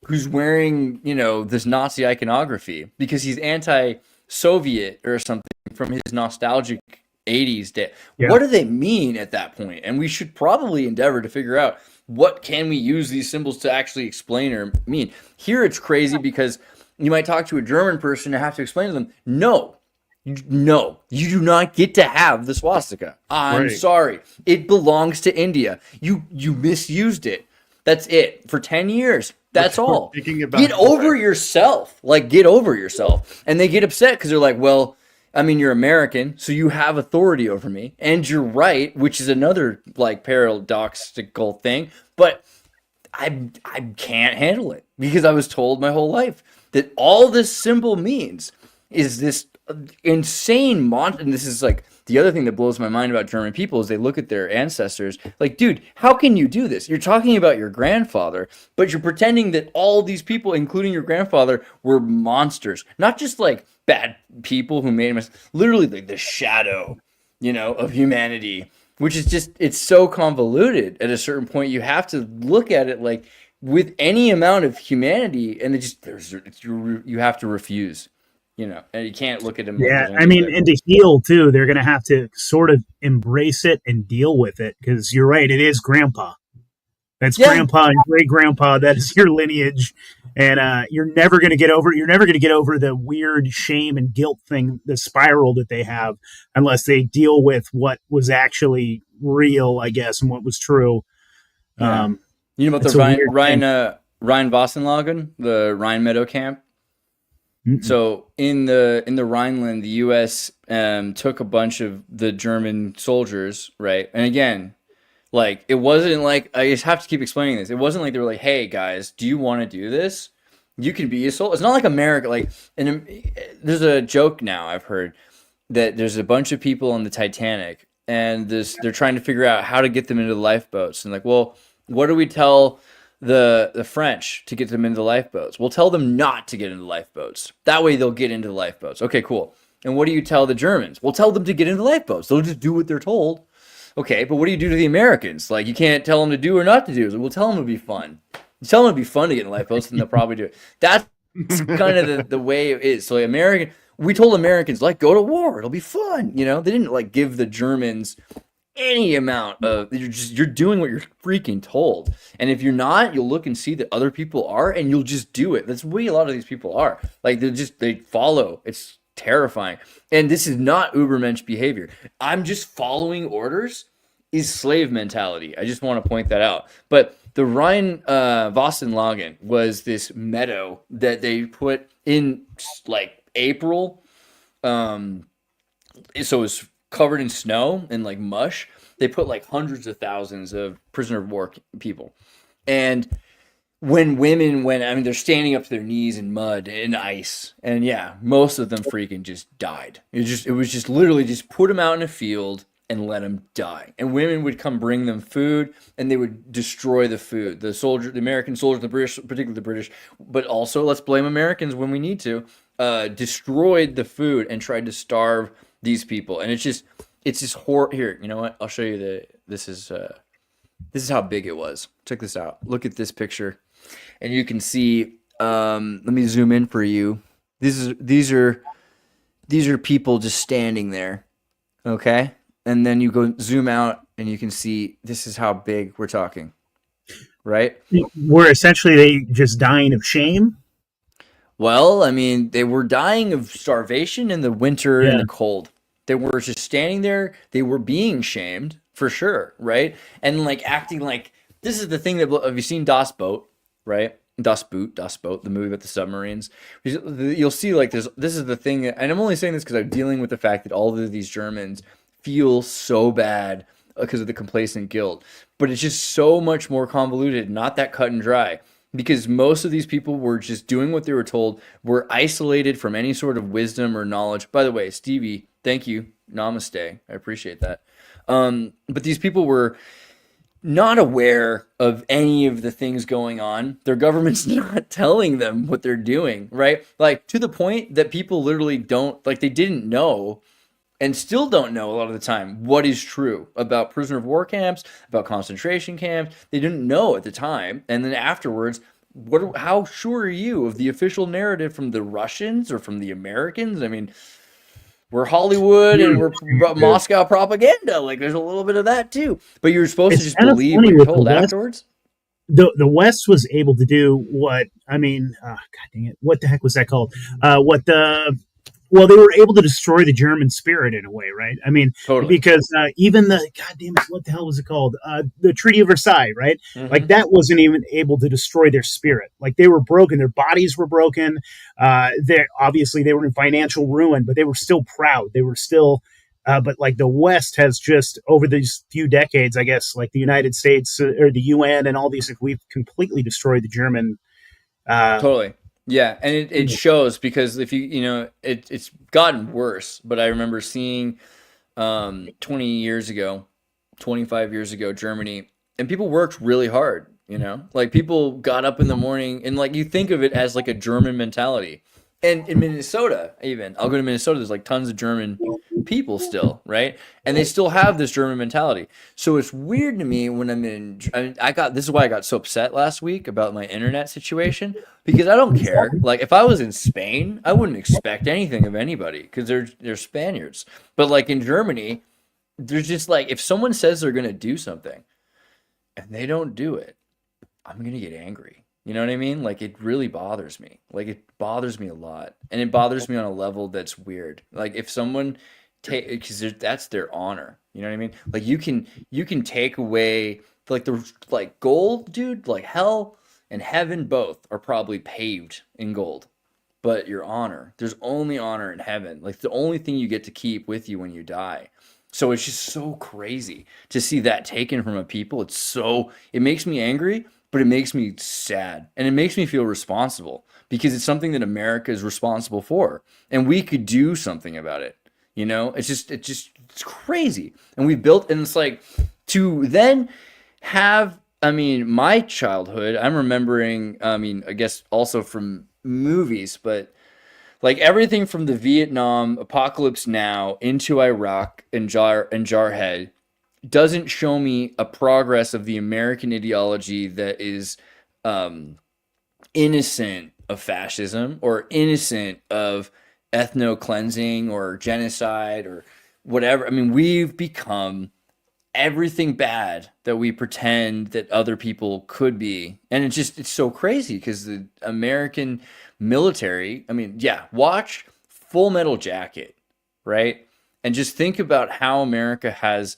who's wearing, you know, this Nazi iconography because he's anti-Soviet or something from his nostalgic 80s day. Yeah. What do they mean at that point? And we should probably endeavor to figure out what can we use these symbols to actually explain or mean. Here it's crazy because you might talk to a German person and have to explain to them, no, you do not get to have the swastika. I'm sorry. It belongs to India. You misused it. That's it. For 10 years. That's all. Get over yourself. Like, get over yourself. And they get upset because they're like, well, I mean, you're American, so you have authority over me. And you're right, which is another, like, paradoxical thing. But I can't handle it because I was told my whole life that all this symbol means is this insane and this is, like, the other thing that blows my mind about German people is they look at their ancestors like, dude, how can you do this? You're talking about your grandfather, but you're pretending that all these people, including your grandfather, were monsters. Not just like bad people who made him, literally like the shadow, you know, of humanity, which is just, it's so convoluted. At a certain point, you have to look at it like with any amount of humanity, and you have to refuse. You know, and you can't look at them. Yeah, I mean, and to heal too, they're going to have to sort of embrace it and deal with it because you're right, it is grandpa. That's grandpa and great grandpa. That is your lineage, and you're never going to get over. You're never going to get over the weird shame and guilt thing, the spiral that they have, unless they deal with what was actually real, I guess, and what was true. Yeah. You know about the Rhine Wassenlagen, the Rhine Meadow Camp. So in the Rhineland, the U.S. Took a bunch of the German soldiers, right? And again, like, it wasn't like, I just have to keep explaining this. It wasn't like they were like, hey, guys, do you want to do this? You can be a soldier. It's not like America. Like, and there's a joke now I've heard that there's a bunch of people on the Titanic, and they're trying to figure out how to get them into the lifeboats. And like, well, what do we tell the French to get them into the lifeboats? We'll tell them not to get into the lifeboats. That way they'll get into the lifeboats. Okay, cool. And what do you tell the Germans? We'll tell them to get into the lifeboats. They'll just do what they're told. Okay, but what do you do to the Americans? Like, you can't tell them to do or not to do. So we'll tell them it'll be fun. You tell them it'll be fun to get in the lifeboats, and they'll probably do it. That's kind of the way it is. So like, we told Americans, like, go to war. It'll be fun. You know, they didn't like give the Germans any amount of, you're doing what you're freaking told. And if you're not, you'll look and see that other people are, and you'll just do it. That's the way a lot of these people are. Like, they follow. It's terrifying. And this is not Ubermensch behavior. I'm just following orders is slave mentality. I just want to point that out. But the Rhine Wassenlagen was this meadow that they put in like April. So it was covered in snow and like mush. They put like hundreds of thousands of prisoner of war people. And when women went, I mean, they're standing up to their knees in mud and ice. And yeah, most of them freaking just died. It was just literally just put them out in a field and let them die. And women would come bring them food, and they would destroy the food. The American soldiers, the British, particularly the British, but also let's blame Americans when we need to, destroyed the food and tried to starve these people. And it's just horror. Here, you know what? I'll show you this is how big it was. Check this out. Look at this picture, and you can see. Let me zoom in for you. These are people just standing there, okay? And then you go zoom out, and you can see this is how big we're talking, right? Were essentially they just dying of shame? Well, I mean, they were dying of starvation in the winter and the cold. They were just standing there. They were being shamed for sure, right? And like acting like this is the thing that have you seen Das Boat, right? Das Boot, the movie about the submarines. You'll see like this is the thing, and I'm only saying this because I'm dealing with the fact that all of these Germans feel so bad because of the complacent guilt. But it's just so much more convoluted, not that cut and dry. Because most of these people were just doing what they were told, were isolated from any sort of wisdom or knowledge. By the way, Stevie, thank you. Namaste. I appreciate that. But these people were not aware of any of the things going on. Their government's not telling them what they're doing, right? Like to the point that people literally they didn't know and still don't know a lot of the time what is true about prisoner of war camps, about concentration camps. They didn't know at the time. And then afterwards, how sure are you of the official narrative from the Russians or from the Americans? I mean, we're Hollywood and we're Moscow propaganda. Like there's a little bit of that too. But you're supposed to just believe what you're told afterwards. The West was able to do what, I mean, God dang it, what the heck was that called? Well, they were able to destroy the German spirit in a way, right? I mean, totally. Because even God damn it, what the hell was it called? The Treaty of Versailles, right? Mm-hmm. Like that wasn't even able to destroy their spirit. Like they were broken, their bodies were broken. Obviously they were in financial ruin, but they were still proud. They were still, but like the West has just over these few decades, I guess, like the United States or the UN and all these, we've completely destroyed the German. Totally. Yeah, and it shows because if it's gotten worse. But I remember seeing 25 years ago, Germany, and people worked really hard. Like people got up in the morning, and like you think of it as like a German mentality. And in Minnesota, even I'll go to Minnesota. There's like tons of German people still, right? And they still have this German mentality. So it's weird to me when this is why I got so upset last week about my internet situation, because I don't care. Like if I was in Spain, I wouldn't expect anything of anybody because they're Spaniards. But like in Germany, there's just like if someone says they're going to do something and they don't do it, I'm going to get angry. You know what I mean? Like it really bothers me. Like it bothers me a lot, and it bothers me on a level that's weird. Like if someone because that's their honor. You know what I mean? Like you can take away like gold, dude. Like hell and heaven both are probably paved in gold, but your honor, there's only honor in heaven. Like the only thing you get to keep with you when you die. So it's just so crazy to see that taken from a people. It makes me angry. But it makes me sad, and it makes me feel responsible because it's something that America is responsible for, and we could do something about it. It's crazy, and we built, and it's like to then have. I mean, my childhood. I'm remembering. I mean, I guess also from movies, but like everything from the Vietnam Apocalypse Now into Iraq and Jarhead. Doesn't show me a progress of the American ideology that is innocent of fascism or innocent of ethno-cleansing or genocide or whatever. I mean, we've become everything bad that we pretend that other people could be. And it's so crazy because the American military, I mean, yeah, watch Full Metal Jacket, right? And just think about how America has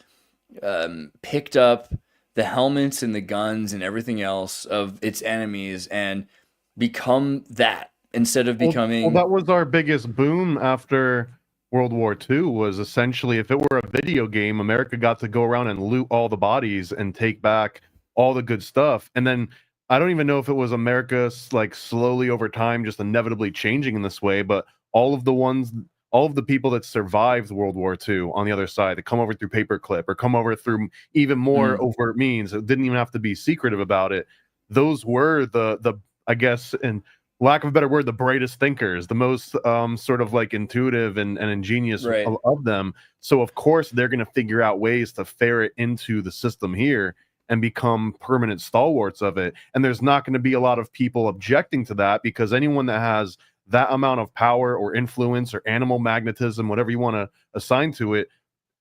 picked up the helmets and the guns and everything else of its enemies and become that instead of becoming. Well, that was our biggest boom after World War II. Was essentially if it were a video game, America got to go around and loot all the bodies and take back all the good stuff. And then I don't even know if it was America like slowly over time just inevitably changing in this way, but all of the ones all of the people that survived World War II on the other side, that come over through paperclip or come over through even more overt means, it didn't even have to be secretive about it. Those were the I guess, in lack of a better word, the brightest thinkers, the most sort of like intuitive and ingenious of them. So of course they're going to figure out ways to ferret into the system here and become permanent stalwarts of it. And there's not going to be a lot of people objecting to that, because anyone that has that amount of power or influence or animal magnetism, whatever you want to assign to it,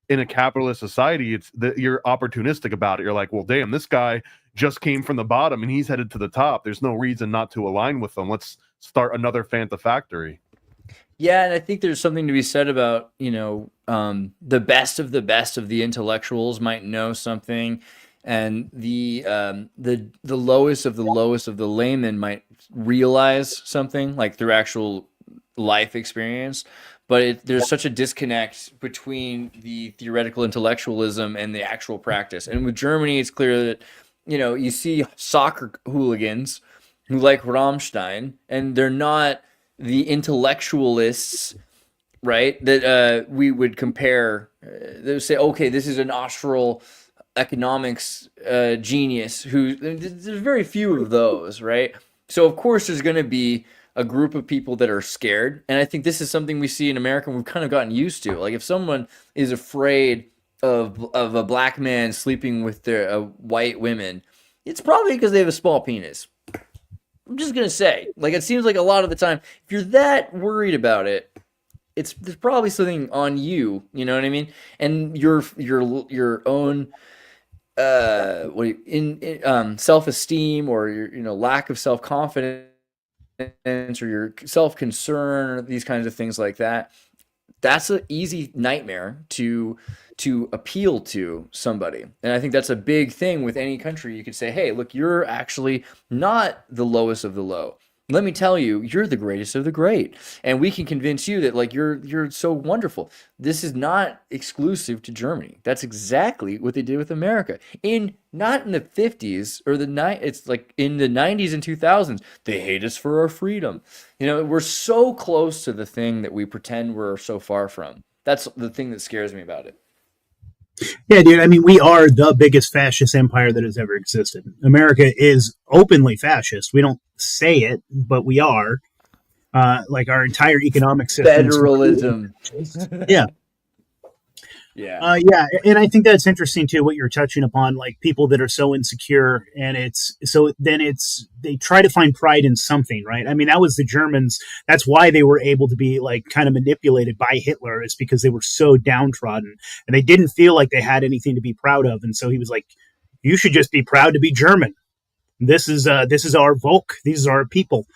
in a capitalist society, it's that you're opportunistic about it. You're like, well, damn, this guy just came from the bottom and he's headed to the top. There's no reason not to align with them. Let's start another Fanta factory. Yeah, and I think there's something to be said about, the best of the intellectuals might know something, and the lowest of the laymen might realize something, like through actual life experience. But there's such a disconnect between the theoretical intellectualism and the actual practice. And with Germany, it's clear that, you see soccer hooligans who like Rammstein, and they're not the intellectualists, right? That we would compare. They would say, okay, this is an Austral economics genius. There's very few of those, right? So of course there's going to be a group of people that are scared. And I think this is something we see in America, and we've kind of gotten used to. Like, if someone is afraid of a black man sleeping with their white women, it's probably because they have a small penis. I'm just going to say, like, it seems like a lot of the time, if you're that worried about it, there's probably something on you, you know what I mean? And your own self-esteem, or your lack of self-confidence, or your self-concern, or these kinds of things like that. That's an easy nightmare to appeal to somebody. And I think that's a big thing with any country. You could say, hey, look, you're actually not the lowest of the low. Let me tell you, you're the greatest of the great. And we can convince you that, like, you're so wonderful. This is not exclusive to Germany. That's exactly what they did with America. Not in the 50s or it's like in the 90s and 2000s. They hate us for our freedom. We're so close to the thing that we pretend we're so far from. That's the thing that scares me about it. Yeah, dude. I mean, we are the biggest fascist empire that has ever existed. America is openly fascist. We don't say it, but we are. Like, our entire economic system. Federalism. Yeah. Yeah. Yeah. And I think that's interesting too, what you're touching upon, like people that are so insecure, and they try to find pride in something, right? I mean, that was the Germans. That's why they were able to be, like, kind of manipulated by Hitler, is because they were so downtrodden and they didn't feel like they had anything to be proud of. And so he was like, you should just be proud to be German. This is our Volk. These are our people.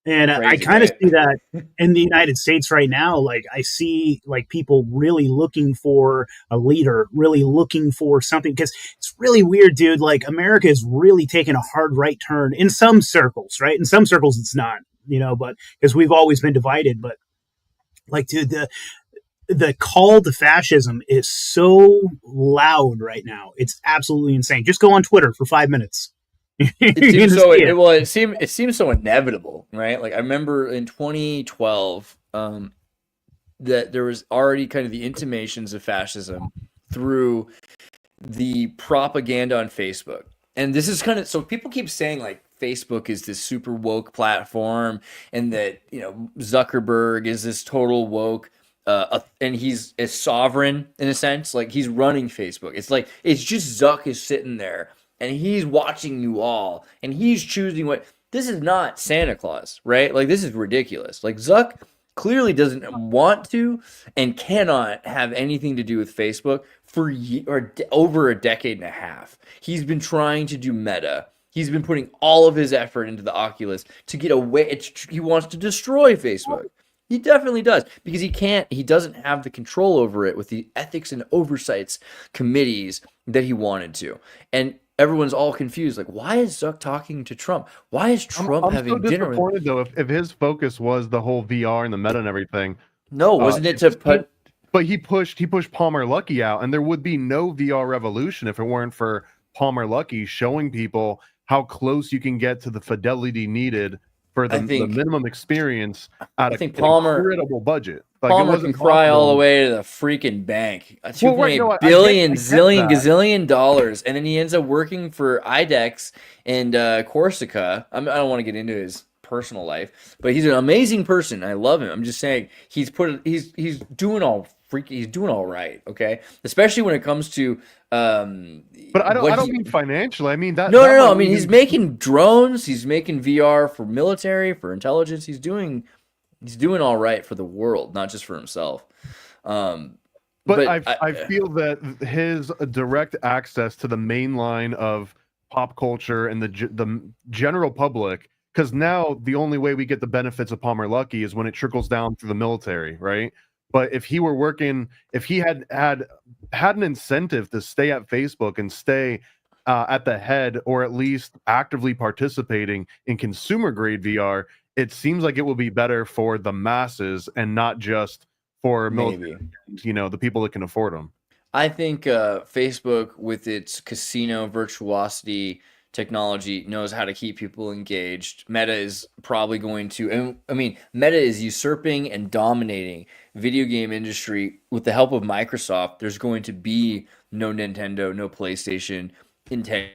And I kind of see that in the United States right now. Like, I see, like, people really looking for a leader, really looking for something, because it's really weird, dude. Like, America is really taking a hard right turn in some circles, right? In some circles it's not, but because we've always been divided. But, like, dude, the call to fascism is so loud right now. It's absolutely insane. Just go on Twitter for 5 minutes. It seems so inevitable, right? Like, I remember in 2012 that there was already kind of the intimations of fascism through the propaganda on Facebook. And this is kind of, so people keep saying, like, Facebook is this super woke platform, and that, Zuckerberg is this total woke, and he's a sovereign in a sense, like, he's running Facebook. It's like, it's just Zuck is sitting there and he's watching you all, and he's choosing what. This is not Santa Claus, right? Like, this is ridiculous. Like, Zuck clearly doesn't want to and cannot have anything to do with Facebook for over a decade and a half. He's been trying to do Meta. He's been putting all of his effort into the Oculus to get away. He wants to destroy Facebook. He definitely does, because he doesn't have the control over it with the ethics and oversights committees that he wanted to. And everyone's all confused. Like, why is Zuck talking to Trump? Why is Trump having dinner with him? I'm so disappointed, though, if his focus was the whole VR and the Meta and everything. No, wasn't it to put... But he pushed Palmer Luckey out, and there would be no VR revolution if it weren't for Palmer Luckey showing people how close you can get to the fidelity needed for the minimum experience at an incredible budget. Like, it Palmer wasn't can cry all the possible. way to the freaking bank. He Well, right, made no, I billion, get zillion, that. gazillion dollars, and then he ends up working for IDEX and Corsica. I don't want to get into his personal life, but he's an amazing person. I love him. I'm just saying he's doing all he's doing all right. Okay, especially when it comes to But I don't mean financially. I mean that. no, that no, no. I might mean, he's even- making drones. He's making VR for military, for intelligence. He's doing all right for the world, not just for himself. But I feel that his direct access to the main line of pop culture and the general public, because now the only way we get the benefits of Palmer Luckey is when it trickles down through the military, right? But if he were working, if he had an incentive to stay at Facebook and stay at the head, or at least actively participating in consumer grade VR, it seems like it will be better for the masses and not just for military, the people that can afford them. I think Facebook, with its casino virtuosity technology, knows how to keep people engaged. Meta is probably going to, and I mean, Meta is usurping and dominating video game industry with the help of Microsoft. There's going to be no Nintendo, no PlayStation in 10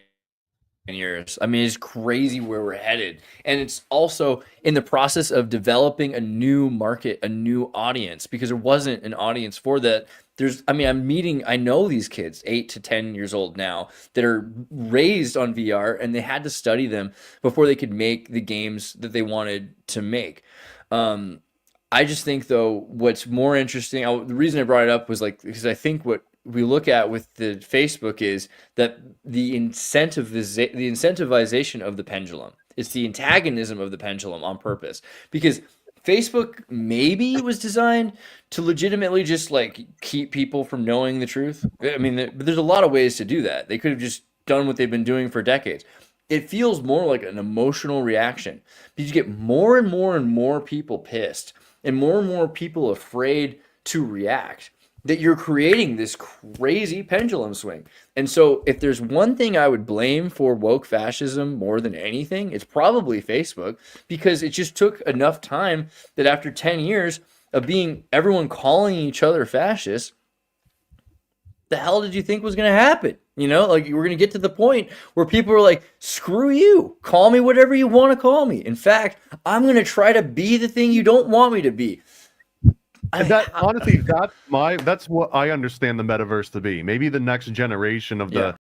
years. I mean, it's crazy where we're headed. And it's also in the process of developing a new market, a new audience, because there wasn't an audience for that. I know these kids 8 to 10 years old now that are raised on VR, and they had to study them before they could make the games that they wanted to make. I just think, though, what's more interesting, the reason I brought it up was because I think what we look at with the Facebook is that the incentivization of the pendulum. It's the antagonism of the pendulum on purpose, because Facebook maybe was designed to legitimately just keep people from knowing the truth. I mean, there's a lot of ways to do that. They could have just done what they've been doing for decades. It feels more like an emotional reaction, because you get more and more and more people pissed and more people afraid to react, that you're creating this crazy pendulum swing. And so if there's one thing I would blame for woke fascism more than anything, it's probably Facebook, because it just took enough time that after 10 years of being everyone calling each other fascists, the hell did you think was going to happen? You were going to get to the point where people are like, screw you, call me whatever you want to call me. In fact, I'm going to try to be the thing you don't want me to be. Honestly, that's what I understand the metaverse to be. Maybe the next generation of the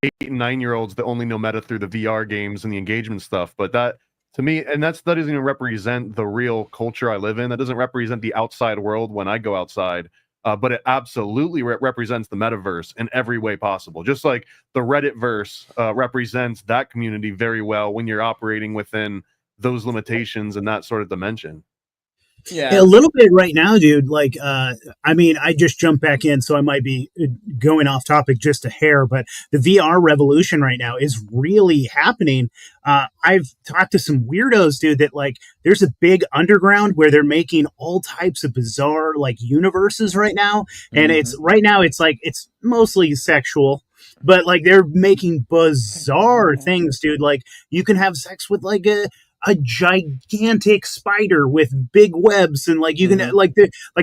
8 and 9-year-olds that only know meta through the VR games and the engagement stuff. But that, to me, and that doesn't even represent the real culture I live in. That doesn't represent the outside world when I go outside. But it absolutely represents the metaverse in every way possible. Just like the Reddit verse represents that community very well when you're operating within those limitations and that sort of dimension. Yeah, a little bit right now, dude. I just jumped back in, so I might be going off topic just a hair, but the VR revolution right now is really happening. I've talked to some weirdos, dude, that there's a big underground where they're making all types of bizarre universes right now. And it's mostly sexual, but they're making bizarre things, dude. You can have sex with a gigantic spider with big webs, and you can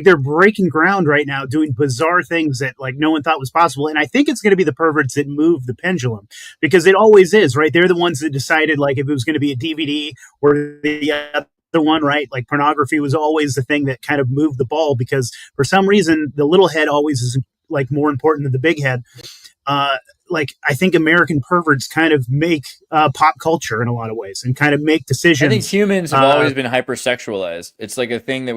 they're breaking ground right now, doing bizarre things that no one thought was possible. And I think it's going to be the perverts that move the pendulum, because it always is, right? They're the ones that decided if it was going to be a DVD or the other one, right? Pornography was always the thing that kind of moved the ball, because for some reason the little head always is more important than the big head. I think American perverts kind of make pop culture in a lot of ways, and kind of make decisions. I think humans have always been hypersexualized. It's like a thing that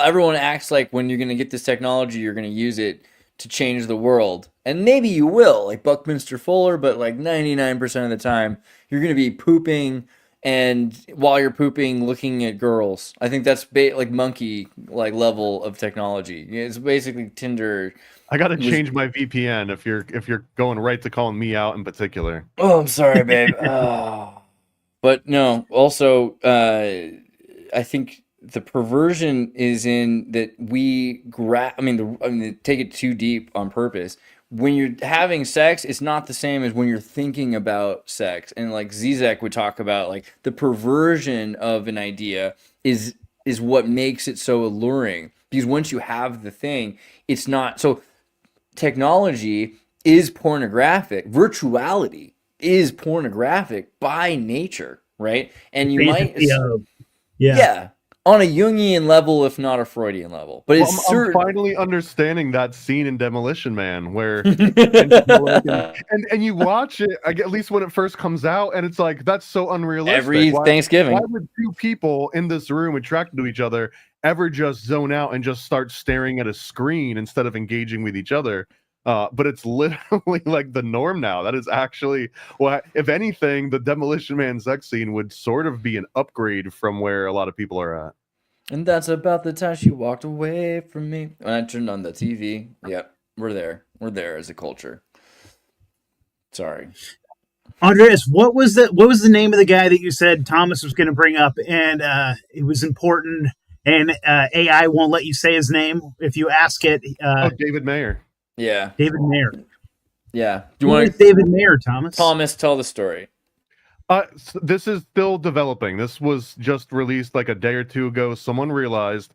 everyone acts like when you're going to get this technology, you're going to use it to change the world. And maybe you will, like Buckminster Fuller, but 99% of the time, you're going to be pooping, and while you're pooping, looking at girls. I think that's monkey level of technology. It's basically Tinder. I got to change my VPN if you're going right to calling me out in particular. Oh, I'm sorry, babe. But no, also, I think the perversion is in that we take it too deep on purpose. When you're having sex, it's not the same as when you're thinking about sex. And Zizek would talk about the perversion of an idea is is what makes it so alluring. Because once you have the thing, it's not so. Technology is pornographic. Virtuality is pornographic by nature, right? And you might, Fantasy of, yeah. yeah, on a Jungian level, if not a Freudian level. But it's I'm certain. finally understanding that scene in Demolition Man where and you watch it at least when it first comes out, and it's like, that's so unrealistic. Every Thanksgiving. Why would two people in this room attracted to each other ever just zone out and just start staring at a screen instead of engaging with each other? But it's literally like the norm now. That is actually, well, if anything, the Demolition Man sex scene would sort of be an upgrade from where a lot of people are at. And that's about the time she walked away from me. When I turned on the TV, yep, we're there. We're there as a culture. Sorry. Andreas, what was the name of the guy that you said Thomas was going to bring up, and it was important, and AI won't let you say his name if you ask it? David Mayer. Yeah. David Mayer. Yeah. Do you want David Mayer, Thomas? Thomas, tell the story. This is still developing. This was just released like a day or two ago. Someone realized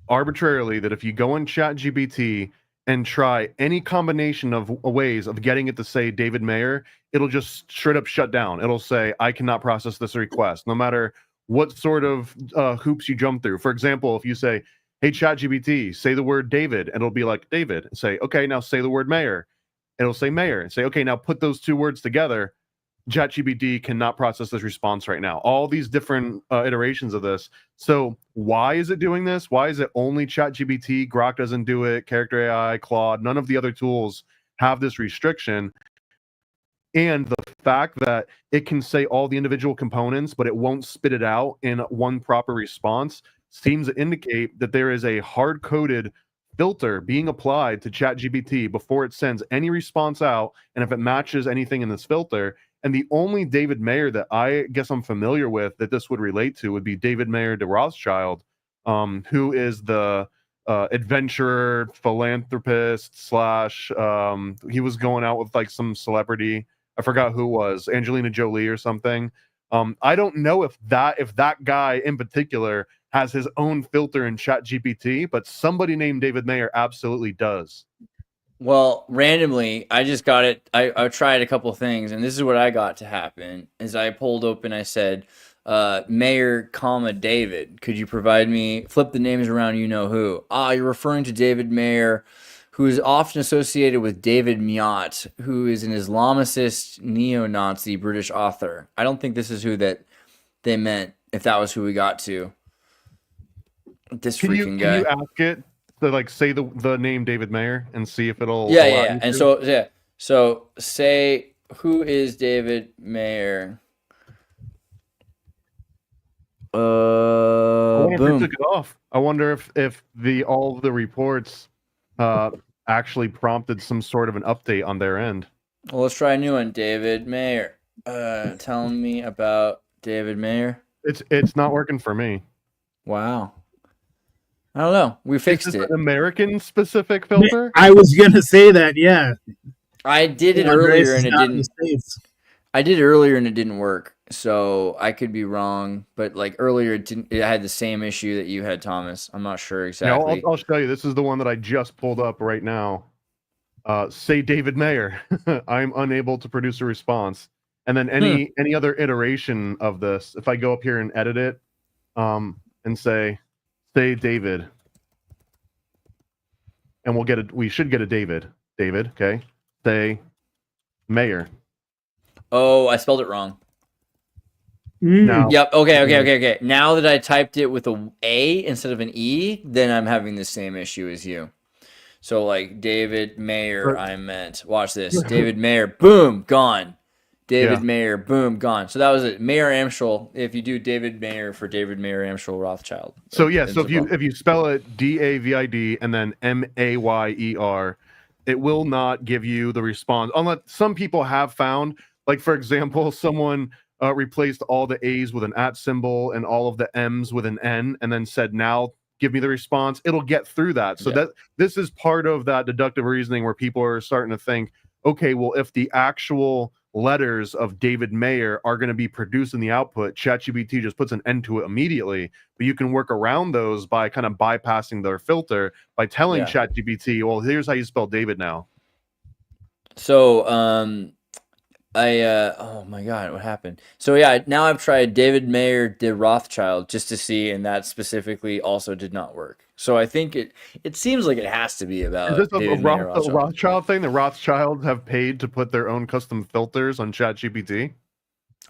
arbitrarily that if you go on ChatGPT and try any combination of ways of getting it to say David Mayer, it'll just straight up shut down. It'll say, I cannot process this request, no matter what sort of hoops you jump through. For example, if you say, hey, ChatGPT, say the word David, and it'll be like David, and say, okay, now say the word Mayer. It'll say Mayer, and say, okay, now put those two words together. ChatGPT cannot process this response right now. All these different iterations of this. So why is it doing this? Why is it only ChatGPT? Grok doesn't do it. Character AI, Claude, none of the other tools have this restriction. And the fact that it can say all the individual components, but it won't spit it out in one proper response seems to indicate that there is a hard-coded filter being applied to ChatGPT before it sends any response out. And if it matches anything in this filter, and the only David Mayer that I guess I'm familiar with that this would relate to would be David Mayer de Rothschild, who is the adventurer, philanthropist slash, he was going out with like some celebrity. I forgot who it was, Angelina Jolie or something. I don't know if that guy in particular has his own filter in ChatGPT, but somebody named David Mayer absolutely does. Well, randomly, I just got it. I tried a couple things, and this is what I got to happen. Is I pulled open, I said, Mayer, David. Could you provide me, flip the names around, you know who? You're referring to David Mayer, who is often associated with David Miot, who is an Islamicist neo-Nazi British author. I don't think this is who that they meant, if that was who we got to. This freaking guy. Can you ask it to like say the name David Mayer and see if it'll yeah. And so say, who is David Mayer? I wonder Boom. if it took it off. I wonder if all of the reports actually prompted some sort of an update on their end. Well, let's try a new one. David Mayer. Tell me about David Mayer. It's not working for me. Wow. I don't know. We fixed it. An American specific filter? I was gonna say that. Yeah, I did it earlier and it didn't. I did it earlier and it didn't work. So I could be wrong, but like earlier it didn't. It had the same issue that you had, Thomas. I'm not sure exactly. Yeah, I'll show you. This is the one that I just pulled up right now. Say David Mayer. I'm unable to produce a response. And then any other iteration of this, if I go up here and edit it, and say David, and we should get a David, okay? Say Mayer. Oh, I spelled it wrong. Now, Yep. Okay. Now that I typed it with A instead of an E, then I'm having the same issue as you. So like David Mayer, I meant. Watch this. David Mayer, boom, gone. David Mayer, boom, gone. So that was it. Mayer Amschel. If you do David Mayer for David Mayer Amschel Rothschild. So if you spell it David and then Mayer, it will not give you the response. Unless some people have found, like for example, someone replaced all the A's with an @ symbol and all of the M's with an N, and then said, "Now give me the response." It'll get through that. So that this is part of that deductive reasoning where people are starting to think, okay, well, if the actual letters of David Mayer are going to be produced in the output, ChatGPT just puts an end to it immediately. But you can work around those by kind of bypassing their filter by telling Yeah. ChatGPT, well, here's how you spell David now. So, oh my God, what happened? So yeah, now I've tried David Mayer de Rothschild just to see, and that specifically also did not work. So I think it seems like it has to be about Is this a David Mayer Rothschild, Rothschild thing? The Rothschilds have paid to put their own custom filters on ChatGPT?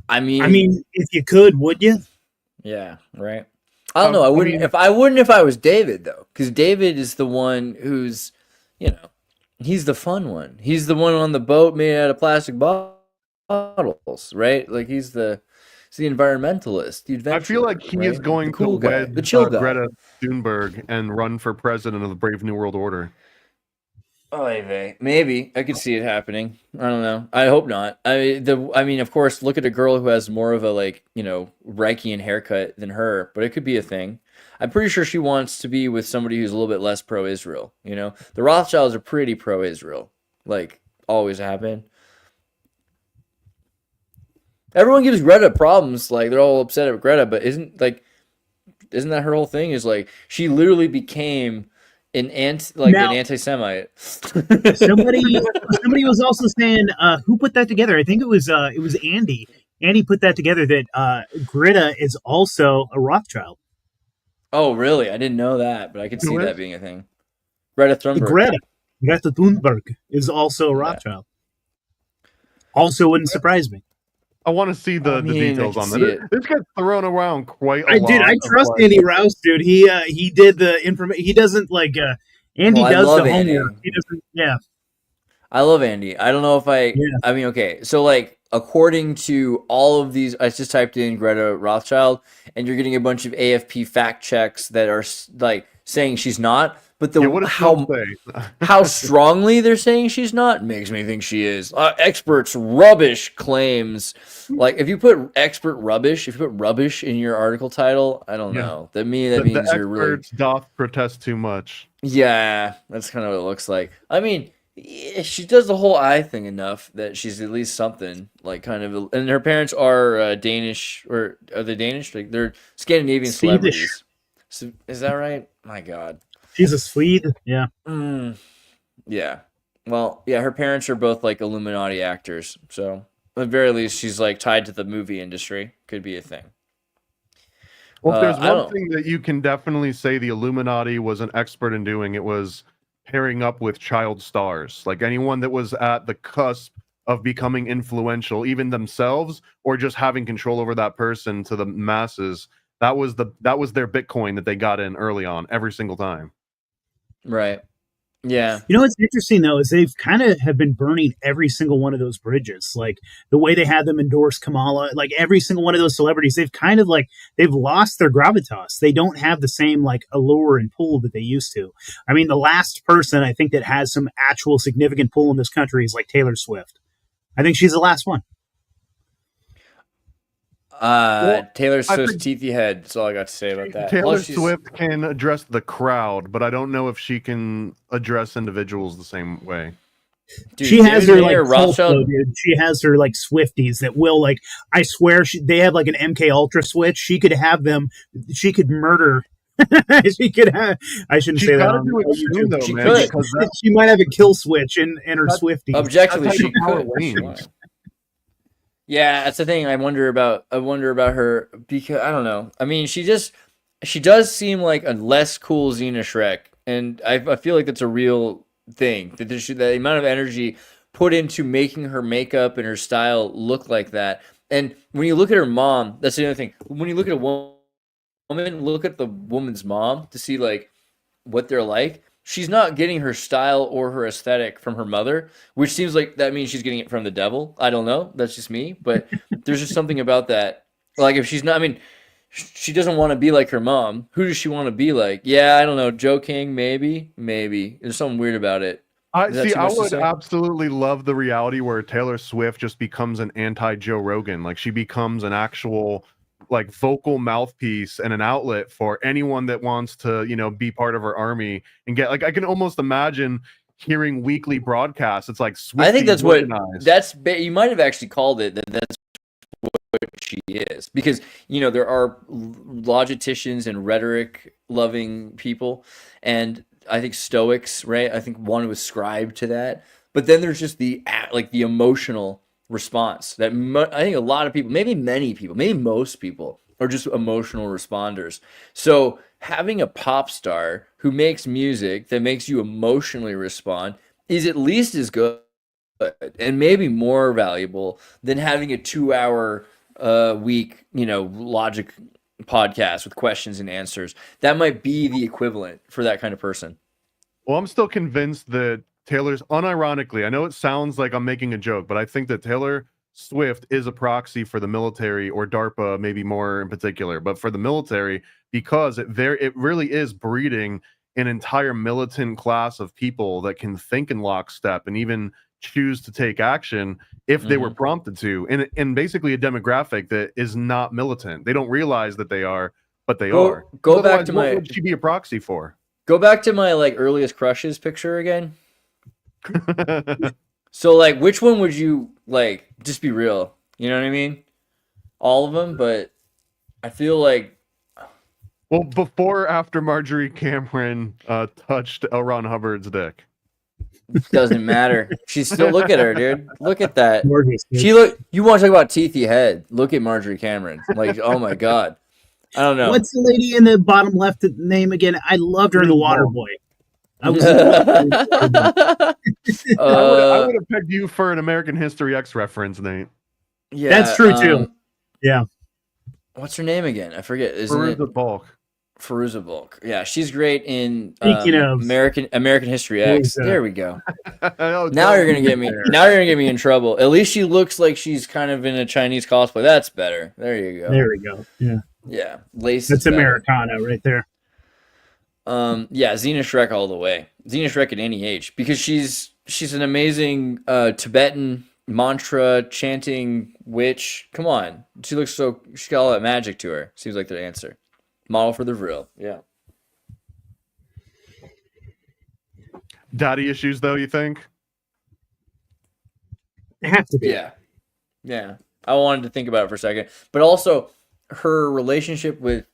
I I mean, if you could, would you? yeah, right. I don't know. I wouldn't if I was David though, because David is the one who's, he's the fun one. He's the one on the boat made out of plastic bottles, right? Like he's the environmentalist, the adventurer. I feel like he is going the cool to guy, wed the chill guy. Greta Thunberg and run for president of the Brave New World Order. Oh, maybe I could see it happening. I don't know. I hope not. I mean, of course, look at a girl who has more of a Reichian haircut than her, but it could be a thing. I'm pretty sure she wants to be with somebody who's a little bit less pro-Israel. The Rothschilds are pretty pro-Israel, like always have been. Everyone gives Greta problems, like they're all upset at Greta, but isn't that her whole thing? Is like she literally became an anti-Semite. somebody was also saying, who put that together? I think it was Andy. Andy put that together that Greta is also a Rothschild. Oh, really? I didn't know that, but I could see that being a thing. Greta Thunberg. Greta Thunberg is also a Rothschild. Also, wouldn't surprise me. I want to see the details on this. This gets thrown around quite a lot. Dude, I trust Andy Rouse, dude. He did the information. He doesn't like Andy does the homework. He doesn't. Yeah, I love Andy. I don't know if I mean, okay. So like, according to all of these, I just typed in Greta Rothschild, and you're getting a bunch of AFP fact checks that are like saying she's not. But how strongly they're saying she's not makes me think she is. Experts rubbish claims. Like if you put rubbish in your article title, I don't know. That means you're really experts doth protest too much. Yeah, that's kind of what it looks like. I mean, she does the whole eye thing enough that she's at least something like kind of. And her parents are Danish, or are they Danish? Like they're Scandinavian celebrities. So, is that right? My God. She's a Swede. Yeah. Yeah. Well, yeah, her parents are both like Illuminati actors. So, at the very least, she's like tied to the movie industry. Could be a thing. Well, if there's one thing that you can definitely say the Illuminati was an expert in doing, it was pairing up with child stars. Like anyone that was at the cusp of becoming influential, even themselves, or just having control over that person to the masses. That was their Bitcoin that they got in early on every single time. Right. Yeah. What's interesting though is they've kind of have been burning every single one of those bridges. Like the way they had them endorse Kamala, like every single one of those celebrities, they've kind of like they've lost their gravitas. They don't have the same like allure and pull that they used to. I mean, the last person I think that has some actual significant pull in this country is like Taylor Swift. I think she's the last one. Taylor Swift's teethy head. That's all I got to say about that. Taylor Swift can address the crowd, but I don't know if she can address individuals the same way. Dude, she has her like Rothschild. She has her like Swifties that will like. I swear they have like an MK Ultra switch. She could have them. She could murder. She could have. I shouldn't say that. On soon, though, she man, could. She might have a kill switch in her Swifties. Objectively, she could. Yeah, that's the thing. I wonder about her because I don't know. I mean, she does seem like a less cool Xena Shrek, and I feel like that's a real thing. That the amount of energy put into making her makeup and her style look like that. And when you look at her mom, that's the other thing. When you look at a woman, look at the woman's mom to see like what they're like. She's not getting her style or her aesthetic from her mother, which seems like that means she's getting it from the devil. I don't know. That's just me. But there's just something about that. Like if she's not, I mean, she doesn't want to be like her mom. Who does she want to be like? Yeah, I don't know. Joe King, maybe. There's something weird about it. I would absolutely love the reality where Taylor Swift just becomes an anti-Joe Rogan. Like she becomes an actual like vocal mouthpiece and an outlet for anyone that wants to, be part of her army and get like, I can almost imagine hearing weekly broadcasts. It's like I think that's what organized. you might have actually called it. That's what she is, because there are logicians and rhetoric loving people, and I think Stoics, right? I think one was ascribed to that, but then there's just the emotional response that I think a lot of people, maybe many people, maybe most people, are just emotional responders. So having a pop star who makes music that makes you emotionally respond is at least as good and maybe more valuable than having a 2-hour week, logic podcast with questions and answers. That might be the equivalent for that kind of person. Well, I'm still convinced that Taylor's, unironically, I know it sounds like I'm making a joke, but I think that Taylor Swift is a proxy for the military, or DARPA, maybe more in particular, but for the military, because it really is breeding an entire militant class of people that can think in lockstep and even choose to take action if they were prompted to, and basically a demographic that is not militant. They don't realize that they are, but they are. Go back to what would she be a proxy for? Go back to my earliest crushes picture again. So which one would you just be real? You know what I mean? All of them, but I feel like, well, before or after Marjorie Cameron touched L. Ron Hubbard's dick? Doesn't matter. She's still, look at her, dude. Look at that. Marjorie's You want to talk about teethy head? Look at Marjorie Cameron. Oh my god. I don't know. What's the lady in the bottom left name again? I loved her in The Waterboy. I would have pegged you for an American History X reference, Nate. Yeah, that's true too. Yeah. What's her name again? I forget. Fairuza Balk. Fairuza Balk. Yeah, she's great in American History X. There we go. Now you're gonna get me. Now you're gonna get me in trouble. At least she looks like she's kind of in a Chinese cosplay. That's better. There you go. There we go. Yeah. Yeah. Lace. That's Americana right there. Yeah, Xena Shrek all the way. Xena Shrek at any age, because she's an amazing Tibetan mantra chanting witch. Come on, she's got all that magic to her. Seems like the answer. Model for the real. Yeah. Daddy issues, though, you think? They have to be. Yeah. Yeah. I wanted to think about it for a second, but also her relationship with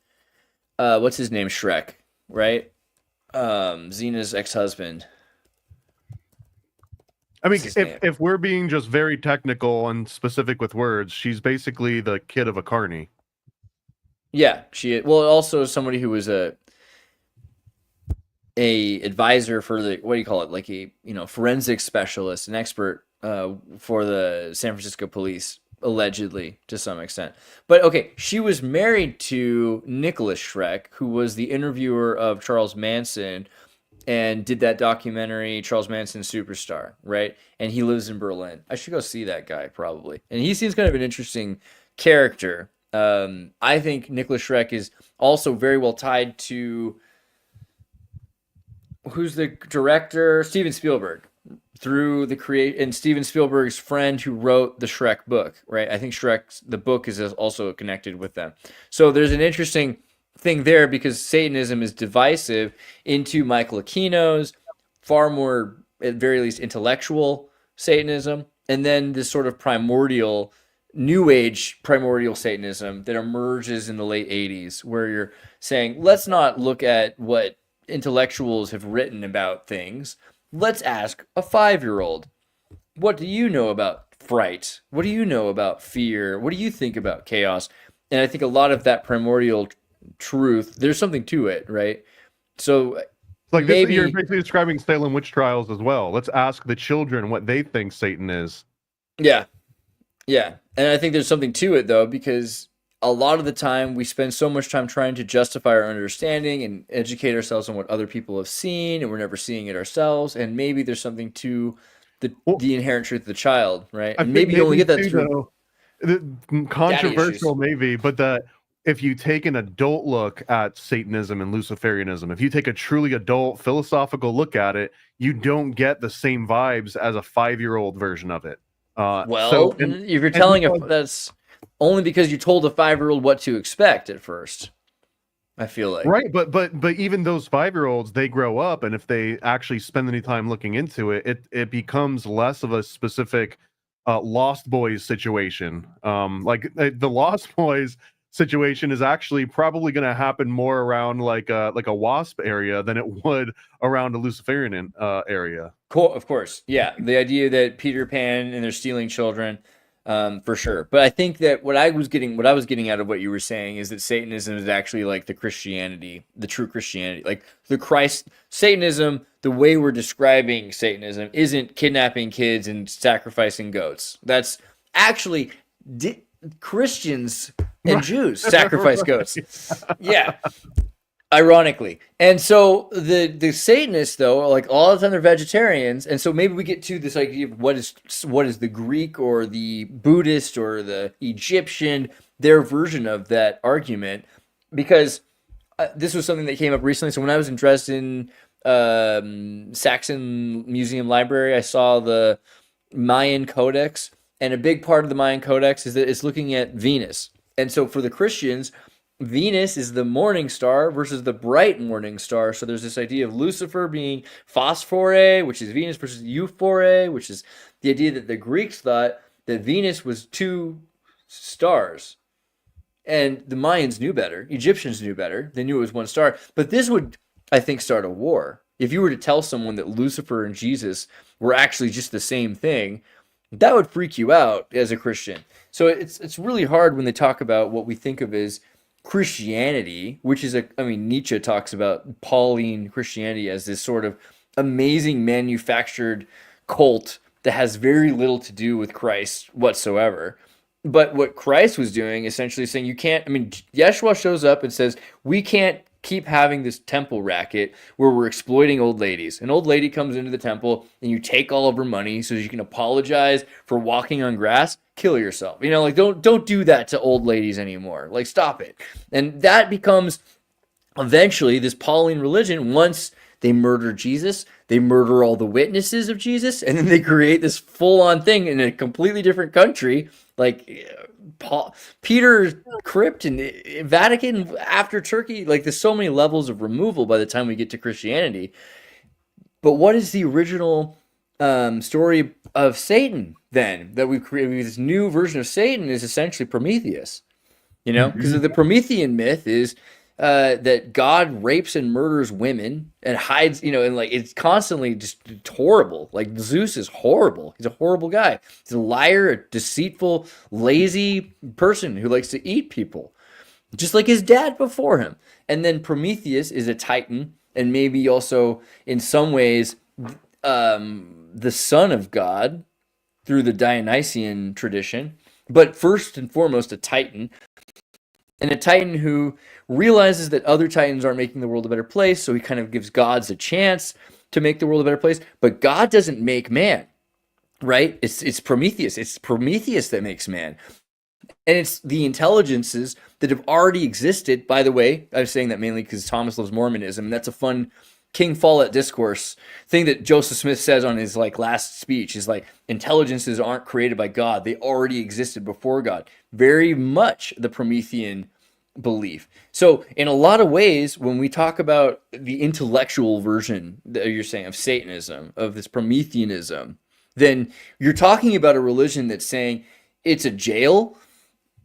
what's his name, Shrek. Right? Xena's ex-husband. I mean, if we're being just very technical and specific with words, she's basically the kid of a carny. Yeah, also somebody who was a advisor for the, what do you call it? Like a forensic specialist, an expert for the San Francisco police. Allegedly, to some extent. But okay, she was married to Nicholas Shrek, who was the interviewer of Charles Manson and did that documentary, Charles Manson Superstar, right? And he lives in Berlin. I should go see that guy, probably. And he seems kind of an interesting character. I think Nicholas Shrek is also very well tied to, who's the director? Steven Spielberg. Through and Steven Spielberg's friend who wrote the Shrek book, right? I think the book is also connected with them. So there's an interesting thing there, because Satanism is divisive into Michael Aquino's far more, at very least, intellectual Satanism, and then this sort of primordial, New Age primordial Satanism that emerges in the late 80s, where you're saying, let's not look at what intellectuals have written about things. Let's ask a 5-year-old, what do you know about fright? What do you know about fear? What do you think about chaos? And I think a lot of that primordial truth, there's something to it, right? So maybe you're basically describing Salem witch trials as well. Let's ask the children what they think Satan is. Yeah. Yeah. And I think there's something to it, though, because a lot of the time we spend so much time trying to justify our understanding and educate ourselves on what other people have seen, and we're never seeing it ourselves. And maybe there's something to the inherent truth of the child, right? And maybe you only get that through controversial, maybe, but that if you take an adult look at Satanism and Luciferianism, if you take a truly adult philosophical look at it, you don't get the same vibes as a 5-year-old version of it. If you're telling that's only because you told a 5-year-old what to expect at first. I feel like. Right, but even those 5-year-olds, they grow up, and if they actually spend any time looking into it, it becomes less of a specific Lost Boys situation. The Lost Boys situation is actually probably going to happen more around like a WASP area than it would around a Luciferian area. Of course, yeah. The idea that Peter Pan and they're stealing children, for sure. But I think that what I was getting out of what you were saying is that Satanism is actually like the Christianity, the true Christianity, like Satanism. The way we're describing Satanism isn't kidnapping kids and sacrificing goats. That's actually Christians and Jews sacrifice goats. Yeah. Ironically. And so the Satanists, though, like all the time they're vegetarians, and so maybe we get to this idea of what is the Greek or the Buddhist or the Egyptian, their version of that argument, because this was something that came up recently. So when I was in Dresden, Saxon Museum Library, I saw the Mayan Codex, and a big part of the Mayan Codex is that it's looking at Venus. And so for the Christians, Venus is the morning star versus the bright morning star. So there's this idea of Lucifer being Phosphore, which is Venus, versus Euphore, which is the idea that the Greeks thought that Venus was 2 stars. And the Mayans knew better. Egyptians knew better. They knew it was 1 star. But this would, I think, start a war. If you were to tell someone that Lucifer and Jesus were actually just the same thing, that would freak you out as a Christian. So it's really hard when they talk about what we think of as Christianity, which is Nietzsche talks about Pauline Christianity as this sort of amazing manufactured cult that has very little to do with Christ whatsoever. But what Christ was doing, essentially saying you can't, Yeshua shows up and says, we can't keep having this temple racket where we're exploiting old ladies. An old lady comes into the temple and you take all of her money so you can apologize for walking on grass, kill yourself. Don't do that to old ladies anymore. Like, stop it. And that becomes eventually this Pauline religion. Once they murder Jesus, they murder all the witnesses of Jesus, and then they create this full-on thing in a completely different country, like Peter's crypt and Vatican after Turkey. Like, there's so many levels of removal by the time we get to Christianity. But what is the original story of Satan then that we've created? This new version of Satan is essentially Prometheus, because the Promethean myth is that God rapes and murders women and hides, and like it's constantly just horrible. Like Zeus is horrible. He's a horrible guy. He's a liar, a deceitful, lazy person who likes to eat people, just like his dad before him. And then Prometheus is a titan, and maybe also in some ways the son of God through the Dionysian tradition, but first and foremost a titan. And a titan who realizes that other titans aren't making the world a better place, so he kind of gives gods a chance to make the world a better place. But God doesn't make man, right? It's Prometheus. It's Prometheus that makes man. And it's the intelligences that have already existed. By the way, I was saying that mainly because Thomas loves Mormonism, and that's a fun King Follett discourse thing that Joseph Smith says on his last speech is intelligences aren't created by God. They already existed before God. Very much the Promethean belief. So in a lot of ways, when we talk about the intellectual version that you're saying of Satanism, of this Prometheanism, then you're talking about a religion that's saying it's a jail.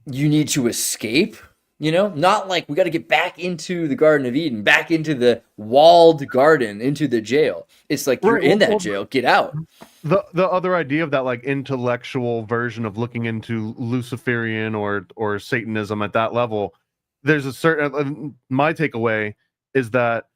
You need to escape. Not like we got to get back into the Garden of Eden, back into the walled garden, into the jail. It's like you're in that jail, get out. The other idea of that intellectual version of looking into Luciferian or Satanism at that level, there's a certain my takeaway is that